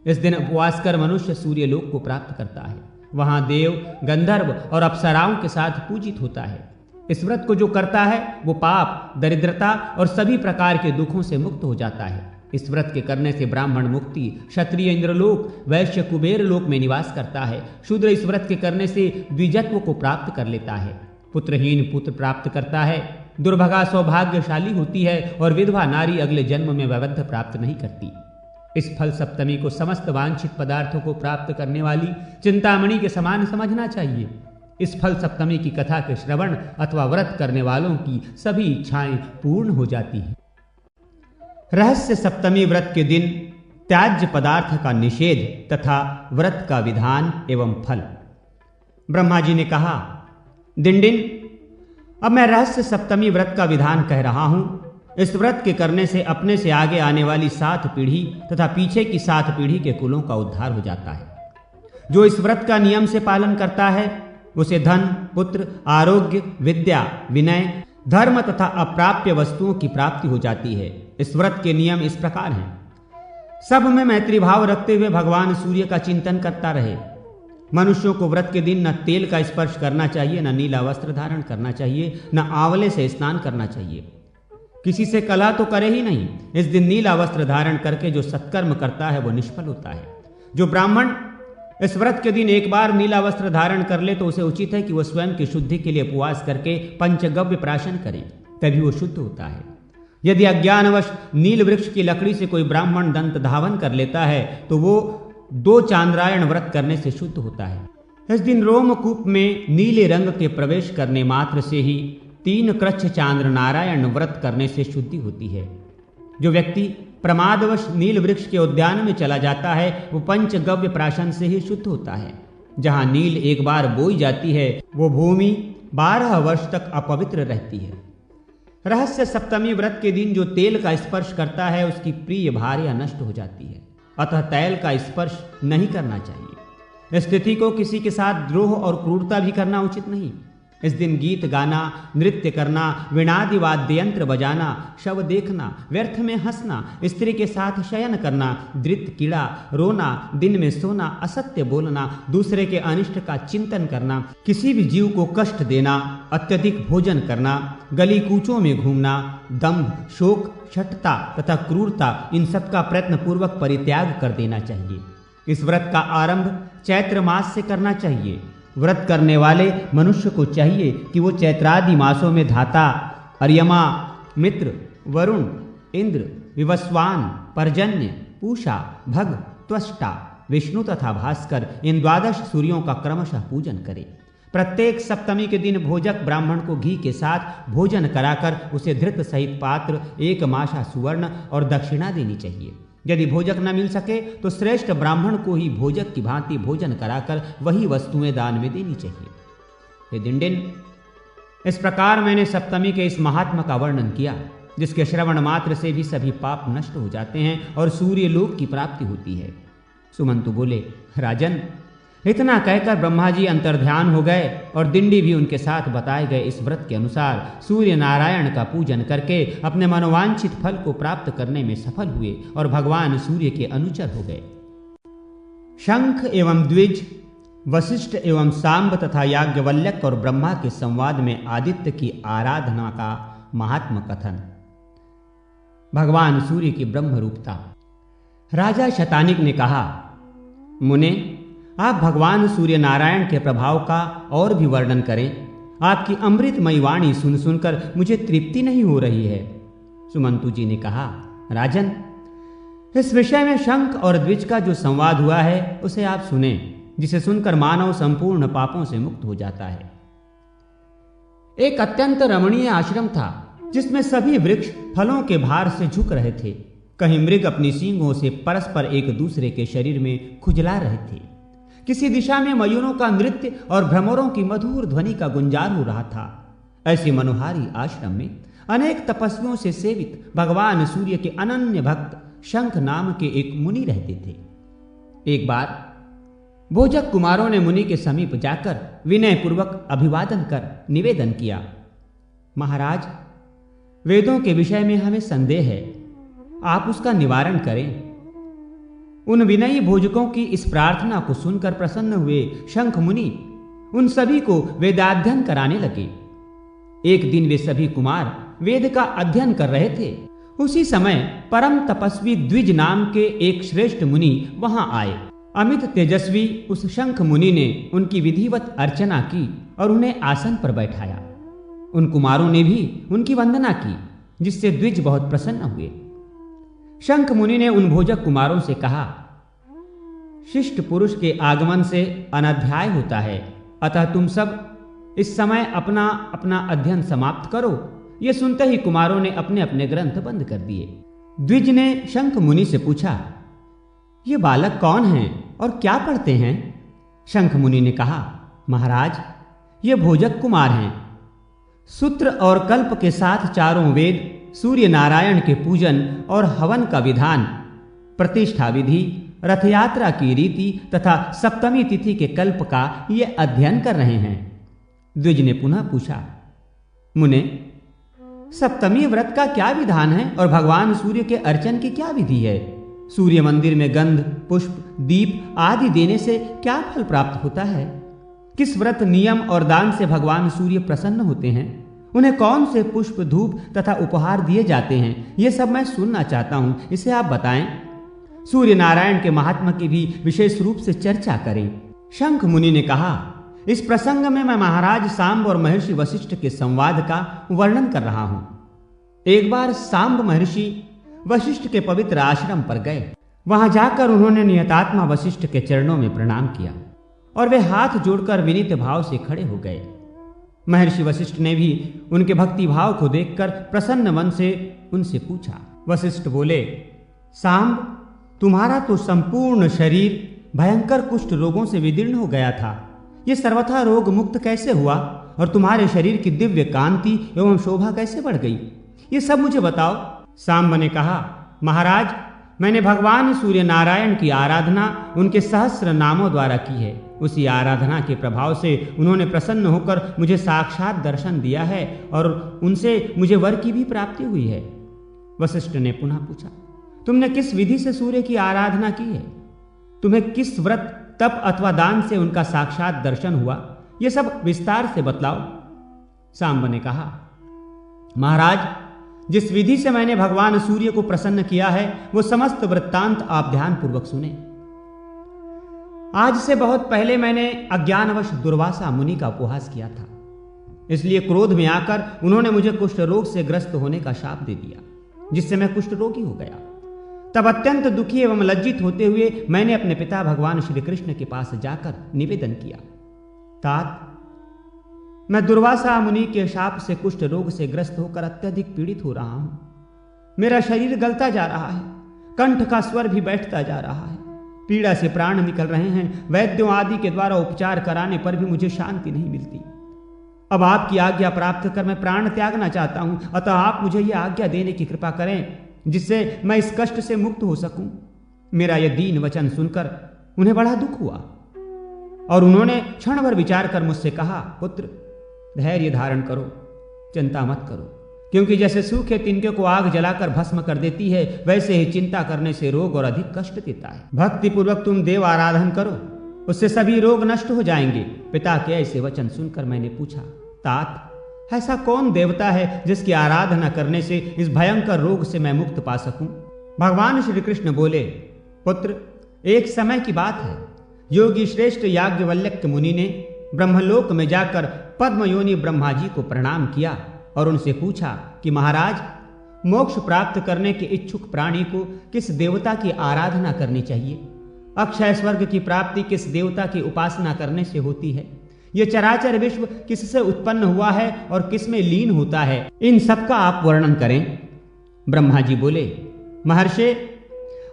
इस दिन उपवास कर मनुष्य सूर्य लोक को प्राप्त करता है। वहां देव, गंधर्व और अप्सराओं के साथ पूजित होता है। इस व्रत को जो करता है वो पाप, दरिद्रता और सभी प्रकार के दुखों से मुक्त हो जाता है। इस व्रत के करने से ब्राह्मण मुक्ति, क्षत्रिय इंद्रलोक, वैश्य कुबेर लोक में निवास करता है। शूद्र इस व्रत के करने से द्विजत्व को प्राप्त कर लेता है। पुत्रहीन पुत्र प्राप्त करता है। दुर्भगा सौभाग्यशाली होती है और विधवा नारी अगले जन्म में वैवध्य प्राप्त नहीं करती। इस फल सप्तमी को समस्त वांछित पदार्थों को प्राप्त करने वाली चिंतामणि के समान समझना चाहिए। इस फल सप्तमी की कथा के श्रवण अथवा व्रत करने वालों की सभी इच्छाएं पूर्ण हो जाती हैं। रहस्य सप्तमी व्रत के दिन त्याज्य पदार्थ का निषेध तथा व्रत का विधान एवं फल। ब्रह्मा जी ने कहा, डिंडिन, अब मैं रहस्य सप्तमी व्रत का विधान कह रहा हूं। इस व्रत के करने से अपने से आगे आने वाली 7 पीढ़ी तथा पीछे की 7 पीढ़ी के कुलों का उद्धार हो जाता है। जो इस व्रत का नियम से पालन करता है उसे धन, पुत्र, आरोग्य, विद्या, विनय, धर्म तथा अप्राप्य वस्तुओं की प्राप्ति हो जाती है। इस व्रत के नियम इस प्रकार हैं। सब में मैत्री भाव रखते हुए भगवान सूर्य का चिंतन करता रहे। मनुष्यों को व्रत के दिन न तेल का स्पर्श करना चाहिए, न नीला वस्त्र धारण करना चाहिए, न आंवले से स्नान करना चाहिए। किसी से कलह तो करे ही नहीं। इस दिन नीला वस्त्र धारण करके जो सत्कर्म करता है वो निष्फल होता है। जो ब्राह्मण इस व्रत के दिन एक बार नीला वस्त्र धारण कर ले तो उसे उचित है कि वह स्वयं की शुद्धि के लिए उपवास करके पंचगव्य प्राशन करे, तभी वो शुद्ध होता है। यदि अज्ञानवश नील वृक्ष की लकड़ी से कोई ब्राह्मण दंत धावन कर लेता है तो वो 2 चांद्रायण व्रत करने से शुद्ध होता है। इस दिन रोमकूप में नीले रंग के प्रवेश करने मात्र से ही 3 कृच्छ चांद्र नारायण व्रत करने से शुद्धि होती है। जो व्यक्ति प्रमादवश नील वृक्ष के उद्यान में चला जाता है वो पंचगव्य प्राशन से ही शुद्ध होता है। जहां नील एक बार बोई जाती है वो भूमि 12 वर्ष तक अपवित्र रहती है। रहस्य सप्तमी व्रत के दिन जो तेल का स्पर्श करता है उसकी प्रिय भार्या नष्ट हो जाती है, अतः तैल का स्पर्श नहीं करना चाहिए। स्थिति को किसी के साथ द्रोह और क्रूरता भी करना उचित नहीं। इस दिन गीत गाना, नृत्य करना, वीणादि वाद्य यंत्र बजाना, शव देखना, व्यर्थ में हंसना, स्त्री के साथ शयन करना, दृत कीड़ा, रोना, दिन में सोना, असत्य बोलना, दूसरे के अनिष्ट का चिंतन करना, किसी भी जीव को कष्ट देना, अत्यधिक भोजन करना, गली कूचों में घूमना, दंभ, शोक, शठता तथा क्रूरता, इन सब का प्रयत्न पूर्वक परित्याग कर देना चाहिए। इस व्रत का आरंभ चैत्र मास से करना चाहिए। व्रत करने वाले मनुष्य को चाहिए कि वो चैत्रादि मासों में धाता, अर्यमा, मित्र, वरुण, इंद्र, विवस्वान, पर्जन्य, पूषा, भग, त्वष्टा, विष्णु तथा भास्कर इन 12 सूर्यों का क्रमशः पूजन करे। प्रत्येक सप्तमी के दिन भोजक ब्राह्मण को घी के साथ भोजन कराकर उसे धृत सहित पात्र, 1 माशा सुवर्ण और दक्षिणा देनी चाहिए। यदि भोजक न मिल सके तो श्रेष्ठ ब्राह्मण को ही भोजक की भांति भोजन कराकर वही वस्तुएं दान में देनी चाहिए। हे दिंडिन, इस प्रकार मैंने सप्तमी के इस महात्मा का वर्णन किया जिसके श्रवण मात्र से भी सभी पाप नष्ट हो जाते हैं और सूर्य लोक की प्राप्ति होती है। सुमंतु बोले, राजन, इतना कहकर ब्रह्मा जी अंतर्ध्यान हो गए और दिंडी भी उनके साथ बताए गए इस व्रत के अनुसार सूर्य नारायण का पूजन करके अपने मनोवांछित फल को प्राप्त करने में सफल हुए और भगवान सूर्य के अनुचर हो गए। शंख एवं द्विज, वशिष्ठ एवं सांब तथा याज्ञवल्क्य और ब्रह्मा के संवाद में आदित्य की आराधना का महात्म कथन। भगवान सूर्य की ब्रह्म रूपता। राजा शतानिक ने कहा, मुने, आप भगवान सूर्य नारायण के प्रभाव का और भी वर्णन करें। आपकी अमृतमयी वाणी सुन सुनकर मुझे तृप्ति नहीं हो रही है। सुमंतु जी ने कहा, राजन, इस विषय में शंख और द्विज का जो संवाद हुआ है उसे आप सुने, जिसे सुनकर मानव संपूर्ण पापों से मुक्त हो जाता है। एक अत्यंत रमणीय आश्रम था जिसमें सभी वृक्ष फलों के भार से झुक रहे थे। कहीं मृग अपनी सींगों से परस्पर एक दूसरे के शरीर में खुजला रहे थे। किसी दिशा में मयूरों का नृत्य और भ्रमरों की मधुर ध्वनि का गुंजार हो रहा था। ऐसे मनोहारी आश्रम में अनेक तपस्वियों से सेवित भगवान सूर्य के अनन्य भक्त शंख नाम के एक मुनि रहते थे। एक बार भोजक कुमारों ने मुनि के समीप जाकर विनय पूर्वक अभिवादन कर निवेदन किया, महाराज, वेदों के विषय में हमें संदेह है, आप उसका निवारण करें। उन विनयी भोजकों की इस प्रार्थना को सुनकर प्रसन्न हुए शंख मुनि उन सभी को वेदाध्ययन कराने लगे। एक दिन वे सभी कुमार वेद का अध्ययन कर रहे थे। उसी समय परम तपस्वी द्विज नाम के एक श्रेष्ठ मुनि वहां आए। अमित तेजस्वी उस शंख मुनि ने उनकी विधिवत अर्चना की और उन्हें आसन पर बैठाया। उन कुमारों ने भी उनकी वंदना की, जिससे द्विज बहुत प्रसन्न हुए। शंख मुनि ने उन भोजक कुमारों से कहा, शिष्ट पुरुष के आगमन से अनध्याय होता है, अतः तुम सब इस समय अपना अपना अध्ययन समाप्त करो। ये सुनते ही कुमारों ने अपने अपने ग्रंथ बंद कर दिए। द्विज ने शंख मुनि से पूछा, ये बालक कौन हैं और क्या पढ़ते हैं? शंख मुनि ने कहा, महाराज, ये भोजक कुमार हैं। सूत्र और कल्प के साथ चारों वेद, सूर्य नारायण के पूजन और हवन का विधान, प्रतिष्ठा विधि, रथ यात्रा की रीति तथा सप्तमी तिथि के कल्प का ये अध्ययन कर रहे हैं। द्विज ने पुनः पूछा, मुने, सप्तमी व्रत का क्या विधान है और भगवान सूर्य के अर्चन की क्या विधि है? सूर्य मंदिर में गंध, पुष्प, दीप आदि देने से क्या फल प्राप्त होता है? किस व्रत, नियम और दान से भगवान सूर्य प्रसन्न होते हैं? उन्हें कौन से पुष्प, धूप तथा उपहार दिए जाते हैं? ये सब मैं सुनना चाहता हूं, इसे आप बताएं। सूर्य नारायण के महात्मा की भी विशेष रूप से चर्चा करें। शंख मुनि ने कहा, इस प्रसंग में मैं महाराज सांब और महर्षि वशिष्ठ के संवाद का वर्णन कर रहा हूं। एक बार सांब महर्षि वशिष्ठ के पवित्र आश्रम पर गए। वहां जाकर उन्होंने नियतात्मा वशिष्ठ के चरणों में प्रणाम किया और वे हाथ जोड़कर विनीत भाव से खड़े हो गए। महर्षि वशिष्ठ ने भी उनके भक्ति भाव को देखकर प्रसन्न मन से उनसे पूछा। वशिष्ठ बोले, सांब, तुम्हारा तो संपूर्ण शरीर भयंकर कुष्ठ रोगों से विदीर्ण हो गया था। ये सर्वथा रोग मुक्त कैसे हुआ और तुम्हारे शरीर की दिव्य कांति एवं शोभा कैसे बढ़ गई? ये सब मुझे बताओ। सांब ने कहा, महाराज, मैंने भगवान सूर्य नारायण की आराधना उनके सहस्र नामों द्वारा की है। उसी आराधना के प्रभाव से उन्होंने प्रसन्न होकर मुझे साक्षात दर्शन दिया है और उनसे मुझे वर की भी प्राप्ति हुई है। वशिष्ठ ने पुनः पूछा, तुमने किस विधि से सूर्य की आराधना की है? तुम्हें किस व्रत, तप अथवा दान से उनका साक्षात दर्शन हुआ? ये सब विस्तार से बतलाओ। सांब ने कहा, महाराज, जिस विधि से मैंने भगवान सूर्य को प्रसन्न किया है वो समस्त वृत्तांत आप ध्यान पूर्वक सुने। आज से बहुत पहले मैंने अज्ञानवश दुर्वासा मुनि का उपहास किया था। इसलिए क्रोध में आकर उन्होंने मुझे कुष्ठ रोग से ग्रस्त होने का शाप दे दिया, जिससे मैं कुष्ठ रोगी हो गया। तब अत्यंत दुखी एवं लज्जित होते हुए मैंने अपने पिता भगवान श्री कृष्ण के पास जाकर निवेदन किया, तात, मैं दुर्वासा मुनि के शाप से कुष्ठ रोग से ग्रस्त होकर अत्यधिक पीड़ित हो रहा हूं। मेरा शरीर गलता जा रहा है, कंठ का स्वर भी बैठता जा रहा है, पीड़ा से प्राण निकल रहे हैं। वैद्यों आदि के द्वारा उपचार कराने पर भी मुझे शांति नहीं मिलती। अब आपकी आज्ञा प्राप्त कर मैं प्राण त्यागना चाहता हूं, अतः आप मुझे यह आज्ञा देने की कृपा करें जिससे मैं इस कष्ट से मुक्त हो सकूं। मेरा यह दीन वचन सुनकर उन्हें बड़ा दुख हुआ और उन्होंने क्षण भर विचार कर मुझसे कहा, पुत्र, धैर्य धारण करो, चिंता मत करो, क्योंकि जैसे सूखे तिनके को आग जलाकर भस्म कर देती है, वैसे ही चिंता करने से रोग और अधिक कष्ट देता है। भक्ति पूर्वक तुम देव आराधन करो, उससे सभी रोग नष्ट हो जाएंगे। पिता के ऐसे वचन सुनकर मैंने पूछा, तात, ऐसा कौन देवता है जिसकी आराधना करने से इस भयंकर रोग से मैं मुक्त पा सकूं? भगवान श्री कृष्ण बोले, पुत्र, एक समय की बात है। योगी श्रेष्ठ याज्ञवल्क्य मुनि ने ब्रह्मलोक में जाकर पद्मयोनि ब्रह्मा जी को प्रणाम किया और उनसे पूछा कि महाराज, मोक्ष प्राप्त करने के इच्छुक प्राणी को किस देवता की आराधना करनी चाहिए? अक्षय स्वर्ग की प्राप्ति किस देवता की उपासना करने से होती है? ये चराचर विश्व किससे उत्पन्न हुआ है और किस में लीन होता है? इन सब का आप वर्णन करें। ब्रह्मा जी बोले, महर्षि,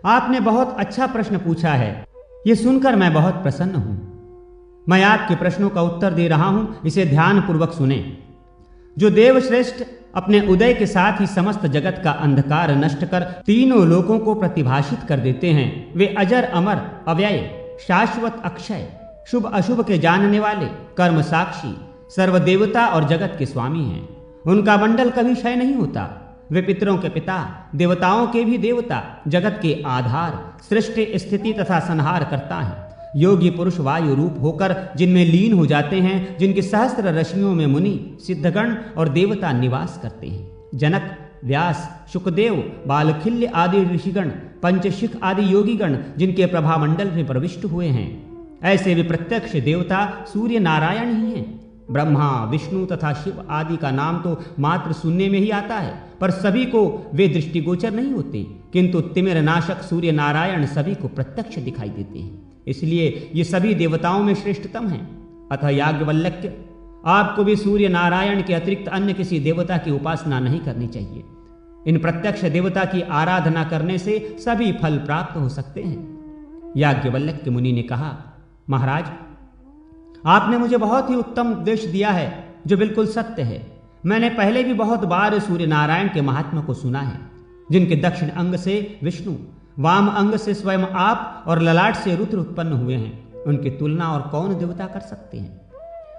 आपने बहुत अच्छा प्रश्न पूछा है। ये सुनकर मैं बहुत प्रसन्न हूं। मैं आपके प्रश्नों का उत्तर दे रहा हूं, इसे ध्यान पूर्वक सुने। जो देवश्रेष्ठ अपने उदय के साथ ही समस्त जगत का अंधकार नष्ट कर तीनों लोकों को प्रतिभाषित कर देते हैं, वे अजर अमर अव्यय शाश्वत अक्षय शुभ अशुभ के जानने वाले कर्म साक्षी सर्वदेवता और जगत के स्वामी हैं। उनका मंडल कभी क्षय नहीं होता। वे पितरों के पिता, देवताओं के भी देवता, जगत के आधार, सृष्टि स्थिति तथा संहार करता है। योगी पुरुष वायु रूप होकर जिनमें लीन हो जाते हैं, जिनकी सहस्त्र रश्मियों में मुनि, सिद्धगण और देवता निवास करते हैं। जनक, व्यास, शुकदेव, बालखिल्य आदि ऋषिगण, पंचशिख आदि योगीगण जिनके प्रभामंडल में प्रविष्ट हुए हैं, ऐसे वे प्रत्यक्ष देवता सूर्य नारायण ही हैं। ब्रह्मा, विष्णु तथा शिव आदि का नाम तो मात्र सुनने में ही आता है, पर सभी को वे दृष्टिगोचर नहीं होते, किंतु तिमिर नाशक सूर्य नारायण सभी को प्रत्यक्ष दिखाई देते हैं। इसलिए ये सभी देवताओं में श्रेष्ठतम हैं। अतः याज्ञवल्क्य, आपको भी सूर्य नारायण के अतिरिक्त अन्य किसी देवता की उपासना नहीं करनी चाहिए। इन प्रत्यक्ष देवता की आराधना करने से सभी फल प्राप्त हो सकते हैं। याज्ञवल्क्य मुनि ने कहा, महाराज, आपने मुझे बहुत ही उत्तम उपदेश दिया है जो बिल्कुल सत्य है। मैंने पहले भी बहुत बार सूर्य नारायण के महात्मा को सुना है, जिनके दक्षिण अंग से विष्णु, वाम अंग से स्वयं आप और ललाट से रुद्र उत्पन्न हुए हैं। उनकी तुलना और कौन देवता कर सकते हैं?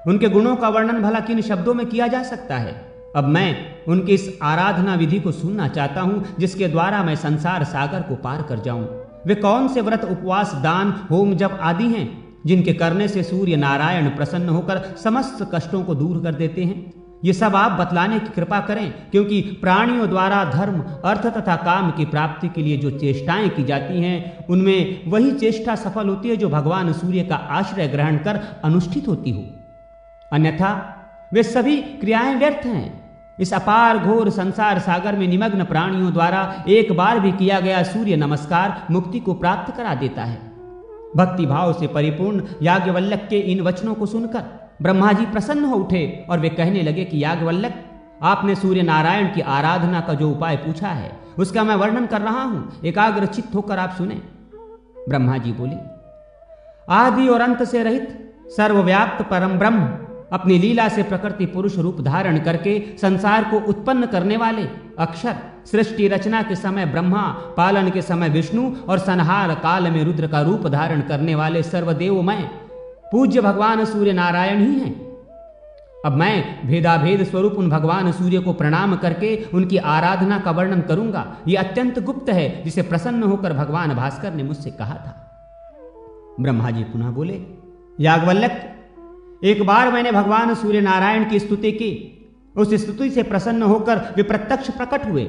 उनके गुणों का वर्णन भला किन शब्दों में किया जा सकता है? अब मैं उनकी इस आराधना विधि को सुनना चाहता हूं, जिसके द्वारा मैं संसार सागर को पार कर जाऊं। वे कौन से व्रत, उपवास, दान, होम, जप आदि हैं जिनके करने से सूर्य नारायण प्रसन्न होकर समस्त कष्टों को दूर कर देते हैं? ये सब आप बतलाने की कृपा करें, क्योंकि प्राणियों द्वारा धर्म, अर्थ तथा काम की प्राप्ति के लिए जो चेष्टाएं की जाती हैं, उनमें वही चेष्टा सफल होती है जो भगवान सूर्य का आश्रय ग्रहण कर अनुष्ठित होती हो। अन्यथा वे सभी क्रियाएं व्यर्थ हैं। इस अपार घोर संसार सागर में निमग्न प्राणियों द्वारा एक बार भी किया गया सूर्य नमस्कार मुक्ति को प्राप्त करा देता है। भक्ति भाव से परिपूर्ण याज्ञवल्क्य के इन वचनों को सुनकर ब्रह्मा जी प्रसन्न हो उठे और वे कहने लगे कि याज्ञवल्क्य, आपने सूर्य नारायण की आराधना का जो उपाय पूछा है उसका मैं वर्णन कर रहा हूं, एकाग्र चित्त होकर आप सुने। ब्रह्मा जी बोले, आदि और अंत से रहित सर्वव्याप्त परम ब्रह्म अपनी लीला से प्रकृति पुरुष रूप धारण करके संसार को उत्पन्न करने वाले अक्षर, सृष्टि रचना के समय ब्रह्मा, पालन के समय विष्णु और संहार काल में रुद्र का रूप धारण करने वाले सर्वदेवमय पूज्य भगवान सूर्य नारायण ही हैं। अब मैं भेदाभेद स्वरूप उन भगवान सूर्य को प्रणाम करके उनकी आराधना का वर्णन करूंगा। यह अत्यंत गुप्त है, जिसे प्रसन्न होकर भगवान भास्कर ने मुझसे कहा था। ब्रह्मा जी पुनः बोले, याज्ञवल्क्य, एक बार मैंने भगवान सूर्य नारायण की स्तुति की। उस स्तुति से प्रसन्न होकर वे प्रत्यक्ष प्रकट हुए।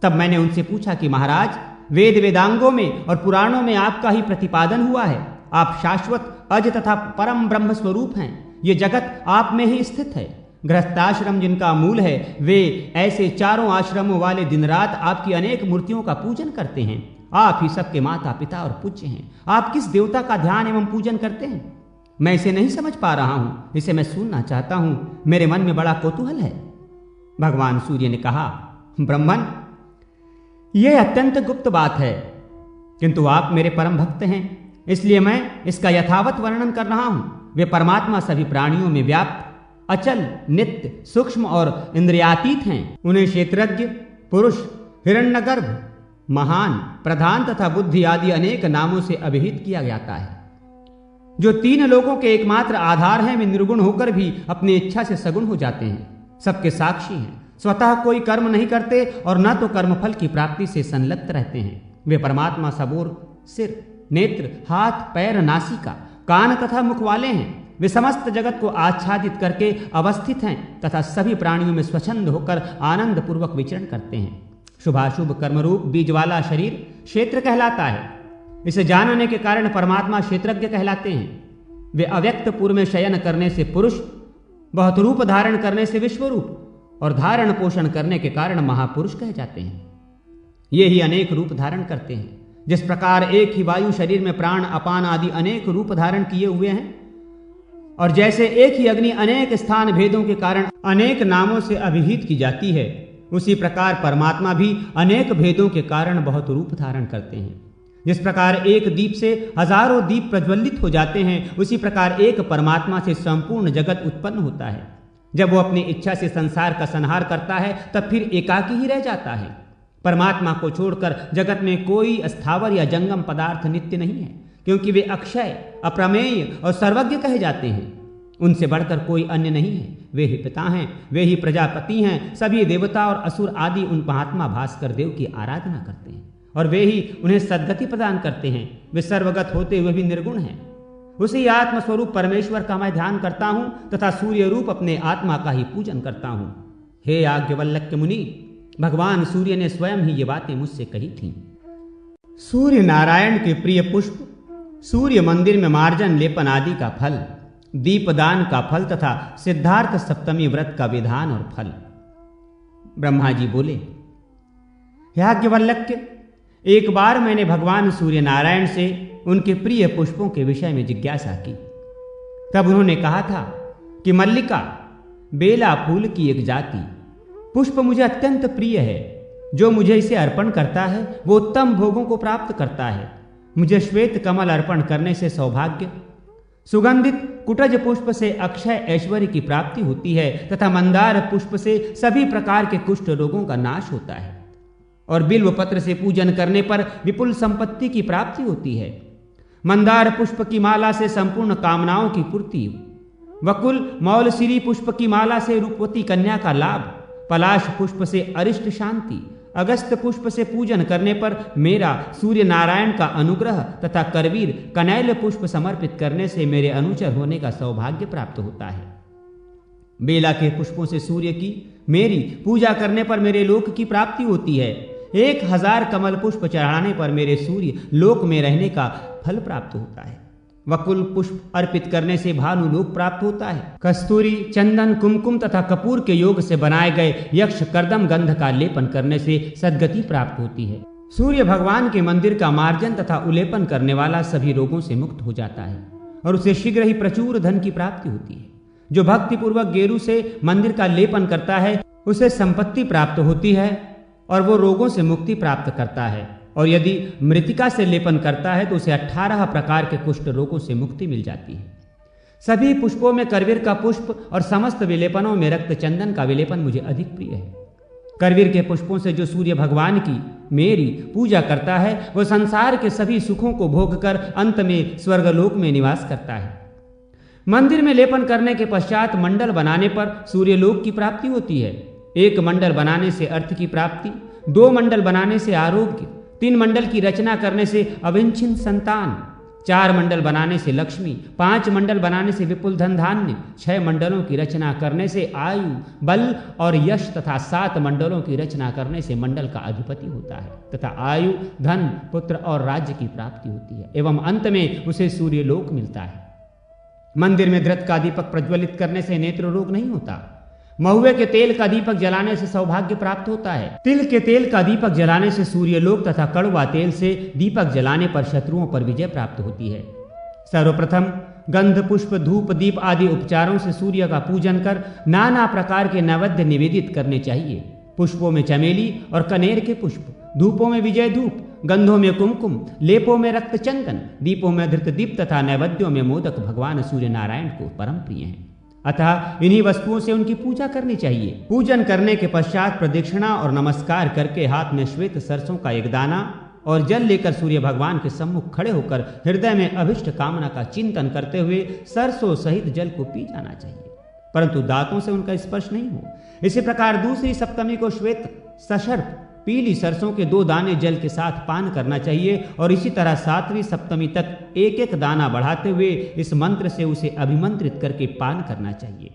तब मैंने उनसे पूछा कि महाराज, वेद वेदांगों में और पुराणों में आपका ही प्रतिपादन हुआ है। आप शाश्वत अज तथा परम ब्रह्म स्वरूप हैं। ये जगत आप में ही स्थित है। गृहस्थाश्रम जिनका मूल है, वे ऐसे चारों आश्रमों वाले दिन रात आपकी अनेक मूर्तियों का पूजन करते हैं। आप ही सबके माता पिता और पूज्य हैं। आप किस देवता का ध्यान एवं पूजन करते हैं? मैं इसे नहीं समझ पा रहा हूं, इसे मैं सुनना चाहता हूं। मेरे मन में बड़ा कौतूहल है। भगवान सूर्य ने कहा, ब्रह्मन, यह अत्यंत गुप्त बात है, किंतु आप मेरे परम भक्त हैं, इसलिए मैं इसका यथावत वर्णन कर रहा हूं। वे परमात्मा सभी प्राणियों में व्याप्त, अचल, नित्य, सूक्ष्म और इंद्रियातीत हैं। उन्हें क्षेत्रज्ञ, पुरुष, हिरण्यगर्भ, महान, प्रधान तथा बुद्धि आदि अनेक नामों से अभिहित किया जाता है। जो तीन लोगों के एकमात्र आधार हैं, वे निर्गुण होकर भी अपनी इच्छा से सगुण हो जाते हैं। सबके साक्षी हैं, स्वतः कोई कर्म नहीं करते और न तो कर्मफल की प्राप्ति से संलग्न रहते हैं। वे परमात्मा सबोर सिर, नेत्र, हाथ, पैर, नासिका, कान तथा मुख वाले हैं। वे समस्त जगत को आच्छादित करके अवस्थित हैं तथा सभी प्राणियों में स्वच्छंद होकर आनंद पूर्वक विचरण करते हैं। शुभाशुभ कर्मरूप बीज वाला शरीर क्षेत्र कहलाता है। इसे जानने के कारण परमात्मा क्षेत्रज्ञ कहलाते हैं। वे अव्यक्त पूर्व में शयन करने से पुरुष, बहुत रूप धारण करने से विश्वरूप और धारण पोषण करने के कारण महापुरुष कहे जाते हैं। ये ही अनेक रूप धारण करते हैं। जिस प्रकार एक ही वायु शरीर में प्राण, अपान आदि अनेक रूप धारण किए हुए हैं, और जैसे एक ही अग्नि अनेक स्थान भेदों के कारण अनेक नामों से अभिहित की जाती है, उसी प्रकार परमात्मा भी अनेक भेदों के कारण बहुत रूप धारण करते हैं। जिस प्रकार एक दीप से हजारों दीप प्रज्वलित हो जाते हैं, उसी प्रकार एक परमात्मा से संपूर्ण जगत उत्पन्न होता है। जब वो अपनी इच्छा से संसार का संहार करता है, तब फिर एकाकी ही रह जाता है। परमात्मा को छोड़कर जगत में कोई स्थावर या जंगम पदार्थ नित्य नहीं है, क्योंकि वे अक्षय, अप्रमेय और सर्वज्ञ कहे जाते हैं। उनसे बढ़कर कोई अन्य नहीं है। वे ही पिता हैं, वे ही प्रजापति हैं। सभी देवता और असुर आदि उन महात्मा भास्कर देव की आराधना करते हैं और वे ही उन्हें सद्गति प्रदान करते हैं। वे सर्वगत होते हुए भी निर्गुण हैं। उसी आत्मस्वरूप परमेश्वर का मैं ध्यान करता हूं तथा सूर्य रूप अपने आत्मा का ही पूजन करता हूं। हे याज्ञवल्क्य मुनि, भगवान सूर्य ने स्वयं ही ये बातें मुझसे कही थीं। सूर्य नारायण के प्रिय पुष्प, सूर्य मंदिर में मार्जन लेपन आदि का फल, दीपदान का फल तथा सिद्धार्थ सप्तमी व्रत का विधान और फल। ब्रह्मा जी बोले, याज्ञवल्क्य, एक बार मैंने भगवान सूर्य नारायण से उनके प्रिय पुष्पों के विषय में जिज्ञासा की। तब उन्होंने कहा था कि मल्लिका, बेला फूल की एक जाति पुष्प मुझे अत्यंत प्रिय है। जो मुझे इसे अर्पण करता है वो उत्तम भोगों को प्राप्त करता है। मुझे श्वेत कमल अर्पण करने से सौभाग्य, सुगंधित कुटज पुष्प से अक्षय ऐश्वर्य की प्राप्ति होती है तथा मंदार पुष्प से सभी प्रकार के कुष्ठ रोगों का नाश होता है, और बिल्व पत्र से पूजन करने पर विपुल संपत्ति की प्राप्ति होती है। मंदार पुष्प की माला से संपूर्ण कामनाओं की पूर्ति, वकुल मौलसिरी पुष्प की माला से रूपवती कन्या का लाभ, पलाश पुष्प से अरिष्ट शांति, अगस्त पुष्प से पूजन करने पर मेरा सूर्य नारायण का अनुग्रह तथा करवीर कनैल पुष्प समर्पित करने से मेरे अनुचर होने का सौभाग्य प्राप्त होता है। बेला के पुष्पों से सूर्य की मेरी पूजा करने पर मेरे लोक की प्राप्ति होती है। 1000 कमल पुष्प चढ़ाने पर मेरे सूर्य लोक में रहने का फल प्राप्त होता है। वकुल पुष्प अर्पित करने से भानु लोक प्राप्त होता है। कस्तूरी, चंदन, कुमकुम तथा कपूर के योग से बनाए गए यक्ष कर्दम गंध का लेपन करने से सद्गति प्राप्त होती है। सूर्य भगवान के मंदिर का मार्जन तथा उलेपन करने वाला सभी रोगों से मुक्त हो जाता है और उसे शीघ्र ही प्रचुर धन की प्राप्ति होती है। जो भक्ति पूर्वक गेरू से मंदिर का लेपन करता है उसे संपत्ति प्राप्त होती है और वो रोगों से मुक्ति प्राप्त करता है। और यदि मृतिका से लेपन करता है तो उसे 18 प्रकार के कुष्ठ रोगों से मुक्ति मिल जाती है। सभी पुष्पों में करवीर का पुष्प और समस्त विलेपनों में रक्त चंदन का विलेपन मुझे अधिक प्रिय है। करवीर के पुष्पों से जो सूर्य भगवान की मेरी पूजा करता है वह संसार के सभी सुखों को भोग कर अंत में स्वर्गलोक में निवास करता है। मंदिर में लेपन करने के पश्चात मंडल बनाने पर सूर्यलोक की प्राप्ति होती है। 1 मंडल बनाने से अर्थ की प्राप्ति, 2 मंडल बनाने से आरोग्य, 3 मंडल की रचना करने से अविच्छिन्न संतान, 4 मंडल बनाने से लक्ष्मी, 5 मंडल बनाने से विपुल धन धान्य, 6 मंडलों की रचना करने से आयु, बल और यश तथा 7 मंडलों की रचना करने से मंडल का अधिपति होता है तथा आयु, धन, पुत्र और राज्य की प्राप्ति होती है एवं अंत में उसे सूर्यलोक मिलता है। मंदिर में घृत का दीपक प्रज्वलित करने से नेत्र रोग नहीं होता। महुए के तेल का दीपक जलाने से सौभाग्य प्राप्त होता है। तिल के तेल का दीपक जलाने से सूर्यलोक तथा कड़वा तेल से दीपक जलाने पर शत्रुओं पर विजय प्राप्त होती है। सर्वप्रथम गंध, पुष्प, धूप, दीप आदि उपचारों से सूर्य का पूजन कर नाना प्रकार के नैवेद्य निवेदित करने चाहिए। पुष्पों में चमेली और कनेर के पुष्प, धूपों में विजय धूप, गंधों में कुमकुम, लेपों में रक्त चंदन, दीपों में धृत दीप तथा नैवेद्यों में मोदक भगवान सूर्य नारायण को परम प्रिय हैं। अतः इन्हीं वस्तुओं से उनकी पूजा करनी चाहिए। पूजन करने के पश्चात प्रदक्षिणा और नमस्कार करके हाथ में श्वेत सरसों का एक दाना और जल लेकर सूर्य भगवान के सम्मुख खड़े होकर हृदय में अभिष्ट कामना का चिंतन करते हुए सरसों सहित जल को पी जाना चाहिए, परंतु दांतों से उनका स्पर्श नहीं हो। इसी प्रकार दूसरी सप्तमी को श्वेत सशर्प पीली सरसों के 2 दाने जल के साथ पान करना चाहिए और इसी तरह 7वीं सप्तमी तक 1-1 दाना बढ़ाते हुए इस मंत्र से उसे अभिमंत्रित करके पान करना चाहिए।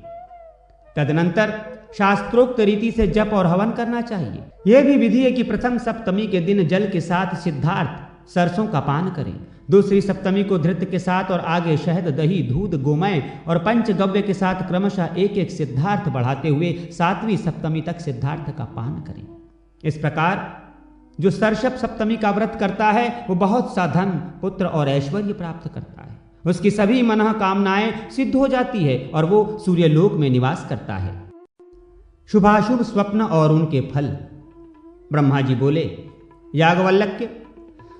तदनंतर शास्त्रोक्त रीति से जप और हवन करना चाहिए। यह भी विधि है कि प्रथम सप्तमी के दिन जल के साथ सिद्धार्थ सरसों का पान करें, दूसरी सप्तमी को धृत के साथ और आगे शहद, दही, दूध, गोमय और पंचगव्य के साथ क्रमशः 1-1 सिद्धार्थ बढ़ाते हुए 7वीं सप्तमी तक सिद्धार्थ का पान करें। इस प्रकार जो सरसप सप्तमी का व्रत करता है वो बहुत सा धन, पुत्र और ऐश्वर्य प्राप्त करता है। उसकी सभी मनः कामनाएं सिद्ध हो जाती है और वो सूर्यलोक में निवास करता है। शुभाशुभ स्वप्न और उनके फल। ब्रह्मा जी बोले, याज्ञवल्क्य,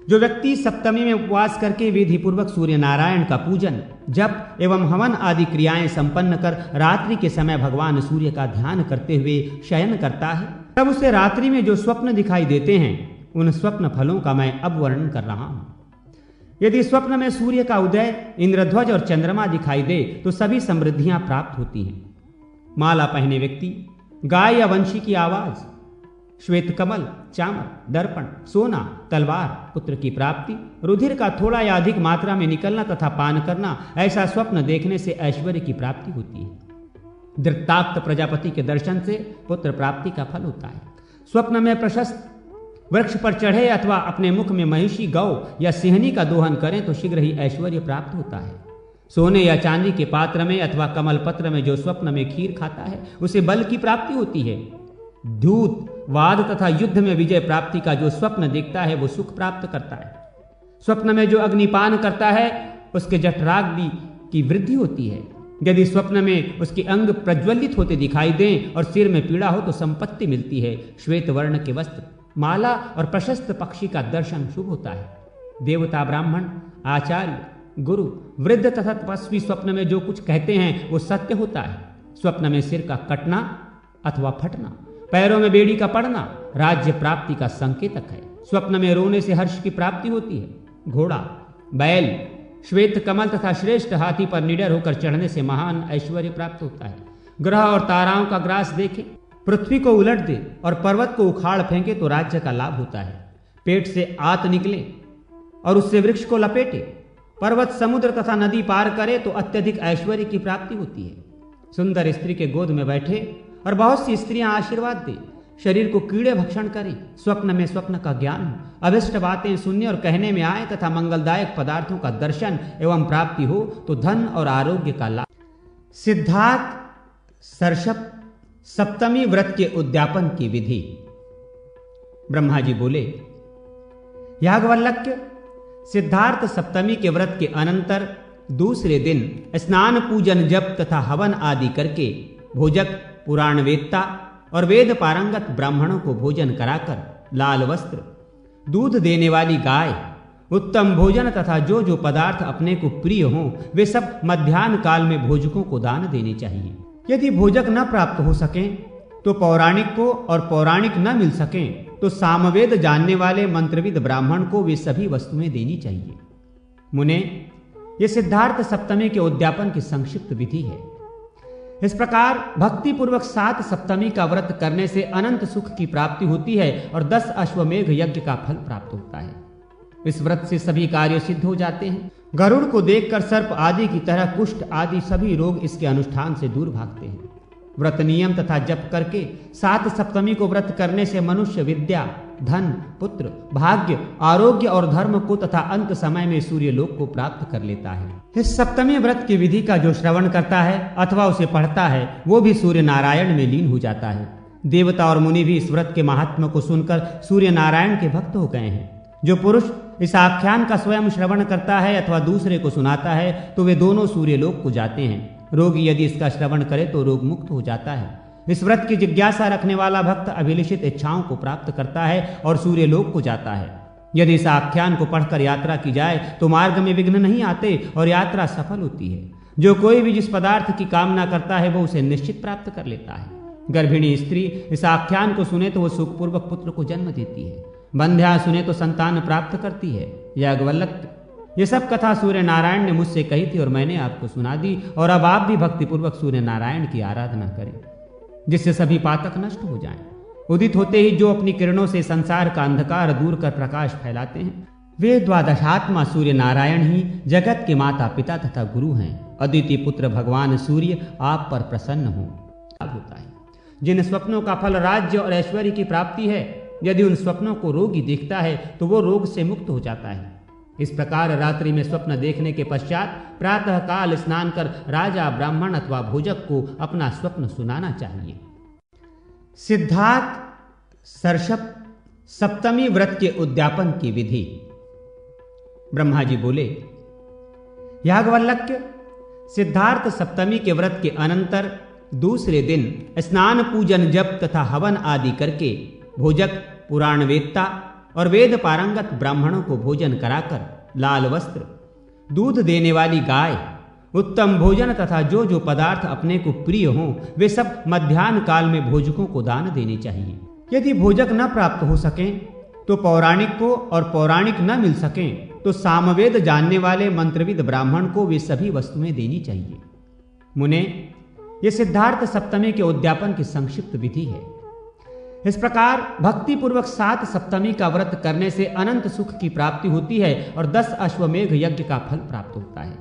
जो व्यक्ति सप्तमी में उपवास करके विधि पूर्वक सूर्य नारायण का पूजन, जप एवं हवन आदि क्रियाएं संपन्न कर रात्रि के समय भगवान सूर्य का ध्यान करते हुए शयन करता है, तब उसे रात्रि में जो स्वप्न दिखाई देते हैं उन स्वप्न फलों का मैं अब वर्णन कर रहा हूं। यदि स्वप्न में सूर्य का उदय, इंद्रध्वज और चंद्रमा दिखाई दे तो सभी समृद्धियां प्राप्त होती हैं। माला पहने व्यक्ति, गाय या वंशी की आवाज, श्वेत कमल, चामर, दर्पण, सोना, तलवार, पुत्र की प्राप्ति, रुधिर का थोड़ा या अधिक मात्रा में निकलना तथा पान करना, ऐसा स्वप्न देखने से ऐश्वर्य की प्राप्ति होती है। दृत्ताक्त प्रजापति के दर्शन से पुत्र प्राप्ति का फल होता है। स्वप्न में प्रशस्त वृक्ष पर चढ़े अथवा अपने मुख में महिषी, गौ या सिंहनी का दोहन करें तो शीघ्र ही ऐश्वर्य प्राप्त होता है। सोने या चांदी के पात्र में अथवा कमल पत्र में जो स्वप्न में खीर खाता है उसे बल की प्राप्ति होती है। धूत, वाद तथा युद्ध में विजय प्राप्ति का जो स्वप्न देखता है वो सुख प्राप्त करता है। स्वप्न में जो अग्निपान करता है उसके जठराग्नि की वृद्धि होती है। यदि स्वप्न में उसके अंग प्रज्वलित होते दिखाई दें और सिर में पीड़ा हो तो संपत्ति मिलती है। श्वेत वर्ण के वस्त्र, माला और प्रशस्त पक्षी का दर्शन शुभ होता है। देवता, ब्राह्मण, आचार्य, गुरु, वृद्ध तथा तपस्वी स्वप्न में जो कुछ कहते हैं वो सत्य होता है। स्वप्न में सिर का कटना अथवा फटना, पैरों में बेड़ी का पड़ना राज्य प्राप्ति का संकेतक है। स्वप्न में रोने से हर्ष की प्राप्ति होती है। घोड़ा, बैल, श्वेत कमल तथा श्रेष्ठ हाथी पर निडर होकर चढ़ने से महान ऐश्वर्य प्राप्त होता है। ग्रह और ताराओं का ग्रास देखे, पृथ्वी को उलट दे और पर्वत को उखाड़ फेंके तो राज्य का लाभ होता है। पेट से आत निकले और उससे वृक्ष को लपेटे, पर्वत, समुद्र तथा नदी पार करे तो अत्यधिक ऐश्वर्य की प्राप्ति होती है। सुंदर स्त्री के गोद में बैठे और बहुत सी स्त्रियां आशीर्वाद दे, शरीर को कीड़े भक्षण करें, स्वप्न में स्वप्न का ज्ञान हो, अभिष्ट बातें सुनने और कहने में आए तथा मंगलदायक पदार्थों का दर्शन एवं प्राप्ति हो तो धन और आरोग्य का लाभ। सिद्धार्थ सर्षप सप्तमी व्रत के उद्यापन की विधि। ब्रह्मा जी बोले, याज्ञवल्क्य, सिद्धार्थ सप्तमी के व्रत के अनंतर दूसरे दिन स्नान पूजन जप तथा हवन आदि करके भोजक, पुराण वेत्ता और वेद पारंगत ब्राह्मणों को भोजन कराकर लाल वस्त्र, दूध देने वाली गाय, उत्तम भोजन तथा जो जो पदार्थ अपने को प्रिय हों वे सब मध्याह्न काल में भोजकों को दान देने चाहिए। यदि भोजक न प्राप्त हो सकें तो पौराणिक को, और पौराणिक न मिल सकें तो सामवेद जानने वाले मंत्रविद ब्राह्मण को वे सभी वस्तुएं देनी चाहिए। मुने, ये सिद्धार्थ सप्तमी के उद्यापन की संक्षिप्त विधि है। इस प्रकार भक्ति पूर्वक 7 सप्तमी का व्रत करने से अनंत सुख की प्राप्ति होती है और 10 अश्वमेघ यज्ञ का फल प्राप्त होता है। इस व्रत से सभी कार्य सिद्ध हो जाते हैं। गरुड़ को देखकर सर्प आदि की तरह कुष्ठ आदि सभी रोग इसके अनुष्ठान से दूर भागते हैं। व्रत नियम तथा जप करके 7 सप्तमी को व्रत करने से मनुष्य विद्या, धन, पुत्र, भाग्य, आरोग्य और धर्म को तथा अंत समय में सूर्य लोक को प्राप्त कर लेता है। इस सप्तमी व्रत की विधि का जो श्रवण करता है अथवा उसे पढ़ता है वो भी सूर्य नारायण में लीन हो जाता है। देवता और मुनि भी इस व्रत के महात्म्य को सुनकर सूर्य नारायण के भक्त हो गए हैं। जो पुरुष इस आख्यान का स्वयं श्रवण करता है अथवा दूसरे को सुनाता है तो वे दोनों सूर्य लोक को जाते हैं। रोगी यदि इसका श्रवण करे तो रोग मुक्त हो जाता है। इस व्रत की जिज्ञासा रखने वाला भक्त अभिलषित इच्छाओं को प्राप्त करता है और सूर्य लोक को जाता है। यदि इस आख्यान को पढ़कर यात्रा की जाए तो मार्ग में विघ्न नहीं आते और यात्रा सफल होती है। जो कोई भी जिस पदार्थ की कामना करता है वो उसे निश्चित प्राप्त कर लेता है। गर्भिणी स्त्री इस आख्यान को सुने तो वो सुखपूर्वक पुत्र को जन्म देती है। बंध्या सुने तो संतान प्राप्त करती है। याज्ञवल्क्य, ये सब कथा सूर्य नारायण ने मुझसे कही थी और मैंने आपको सुना दी, और अब आप भी भक्तिपूर्वक सूर्य नारायण की आराधना करें जिससे सभी पातक नष्ट हो जाएं। उदित होते ही जो अपनी किरणों से संसार का अंधकार दूर कर प्रकाश फैलाते हैं वे द्वादशात्मा सूर्य नारायण ही जगत के माता पिता तथा गुरु हैं। अदिति पुत्र भगवान सूर्य आप पर प्रसन्न हो होता है। जिन स्वप्नों का फल राज्य और ऐश्वर्य की प्राप्ति है, यदि उन स्वप्नों को रोगी देखता है तो वो रोग से मुक्त हो जाता है। इस प्रकार रात्रि में स्वप्न देखने के पश्चात प्रातः काल स्नान कर राजा, ब्राह्मण अथवा भोजक को अपना स्वप्न सुनाना चाहिए। सिद्धार्थ सर्षप सप्तमी व्रत के उद्यापन की विधि। ब्रह्मा जी बोले, याज्ञवल्क्य, सिद्धार्थ सप्तमी के व्रत के अनंतर दूसरे दिन स्नान पूजन जप तथा हवन आदि करके भोजक, पुराण वेत्ता और वेद पारंगत ब्राह्मणों को भोजन कराकर लाल वस्त्र, दूध देने वाली गाय, उत्तम भोजन तथा जो जो पदार्थ अपने को प्रिय हों वे सब मध्याह्न काल में भोजकों को दान देने चाहिए। यदि भोजक न प्राप्त हो सकें तो पौराणिक को, और पौराणिक न मिल सकें तो सामवेद जानने वाले मंत्रविद ब्राह्मण को वे सभी वस्तुएं देनी चाहिए। मुने, ये सिद्धार्थ सप्तमी के उद्यापन की संक्षिप्त विधि है। इस प्रकार भक्ति पूर्वक 7 सप्तमी का व्रत करने से अनंत सुख की प्राप्ति होती है और 10 अश्वमेघ यज्ञ का फल प्राप्त होता है।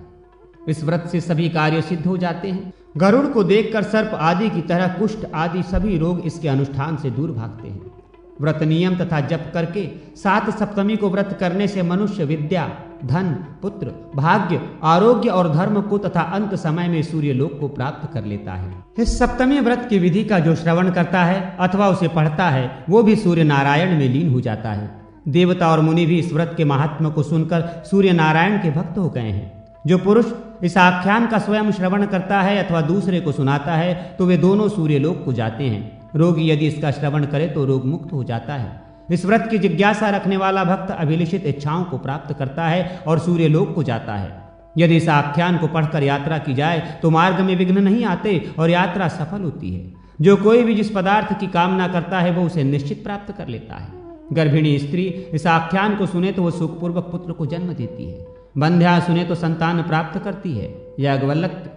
इस व्रत से सभी कार्य सिद्ध हो जाते हैं। गरुड़ को देखकर सर्प आदि की तरह कुष्ठ आदि सभी रोग इसके अनुष्ठान से दूर भागते हैं। व्रत नियम तथा जप करके 7 सप्तमी को व्रत करने से मनुष्य विद्या, धन, पुत्र, भाग्य, आरोग्य और धर्म को तथा अंत समय में सूर्य लोक को प्राप्त कर लेता है। इस सप्तमी व्रत की विधि का जो श्रवण करता है अथवा उसे पढ़ता है वो भी सूर्य नारायण में लीन हो जाता है। देवता और मुनि भी इस व्रत के महात्म्य को सुनकर सूर्य नारायण के भक्त हो गए हैं। जो पुरुष इस आख्यान का स्वयं श्रवण करता है अथवा दूसरे को सुनाता है तो वे दोनों सूर्य लोक को जाते हैं। रोगी यदि इसका श्रवण करे तो रोग मुक्त हो जाता है। इस व्रत की जिज्ञासा रखने वाला भक्त अभिलषित इच्छाओं को प्राप्त करता है और सूर्य लोक को जाता है। यदि इस आख्यान को पढ़कर यात्रा की जाए तो मार्ग में विघ्न नहीं आते और यात्रा सफल होती है। जो कोई भी जिस पदार्थ की कामना करता है वो उसे निश्चित प्राप्त कर लेता है। गर्भिणी स्त्री इस आख्यान को सुने तो वो सुखपूर्वक पुत्र को जन्म देती है। बंध्या सुने तो संतान प्राप्त करती है। याज्ञवल्क्य,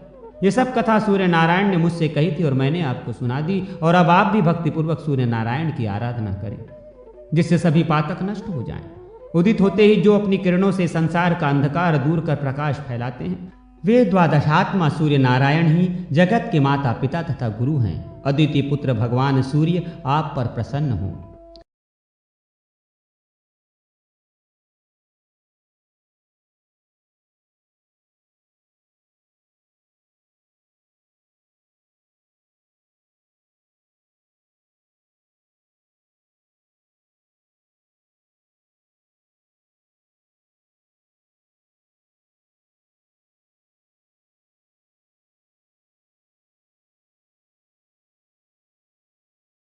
ये सब कथा सूर्य नारायण ने मुझसे कही थी और मैंने आपको सुना दी, और अब आप भी भक्तिपूर्वक सूर्य नारायण की आराधना करें जिससे सभी पातक नष्ट हो जाएं। उदित होते ही जो अपनी किरणों से संसार का अंधकार दूर कर प्रकाश फैलाते हैं वे द्वादशात्मा सूर्य नारायण ही जगत के माता पिता तथा गुरु हैं। अद्वितीय पुत्र भगवान सूर्य आप पर प्रसन्न हो।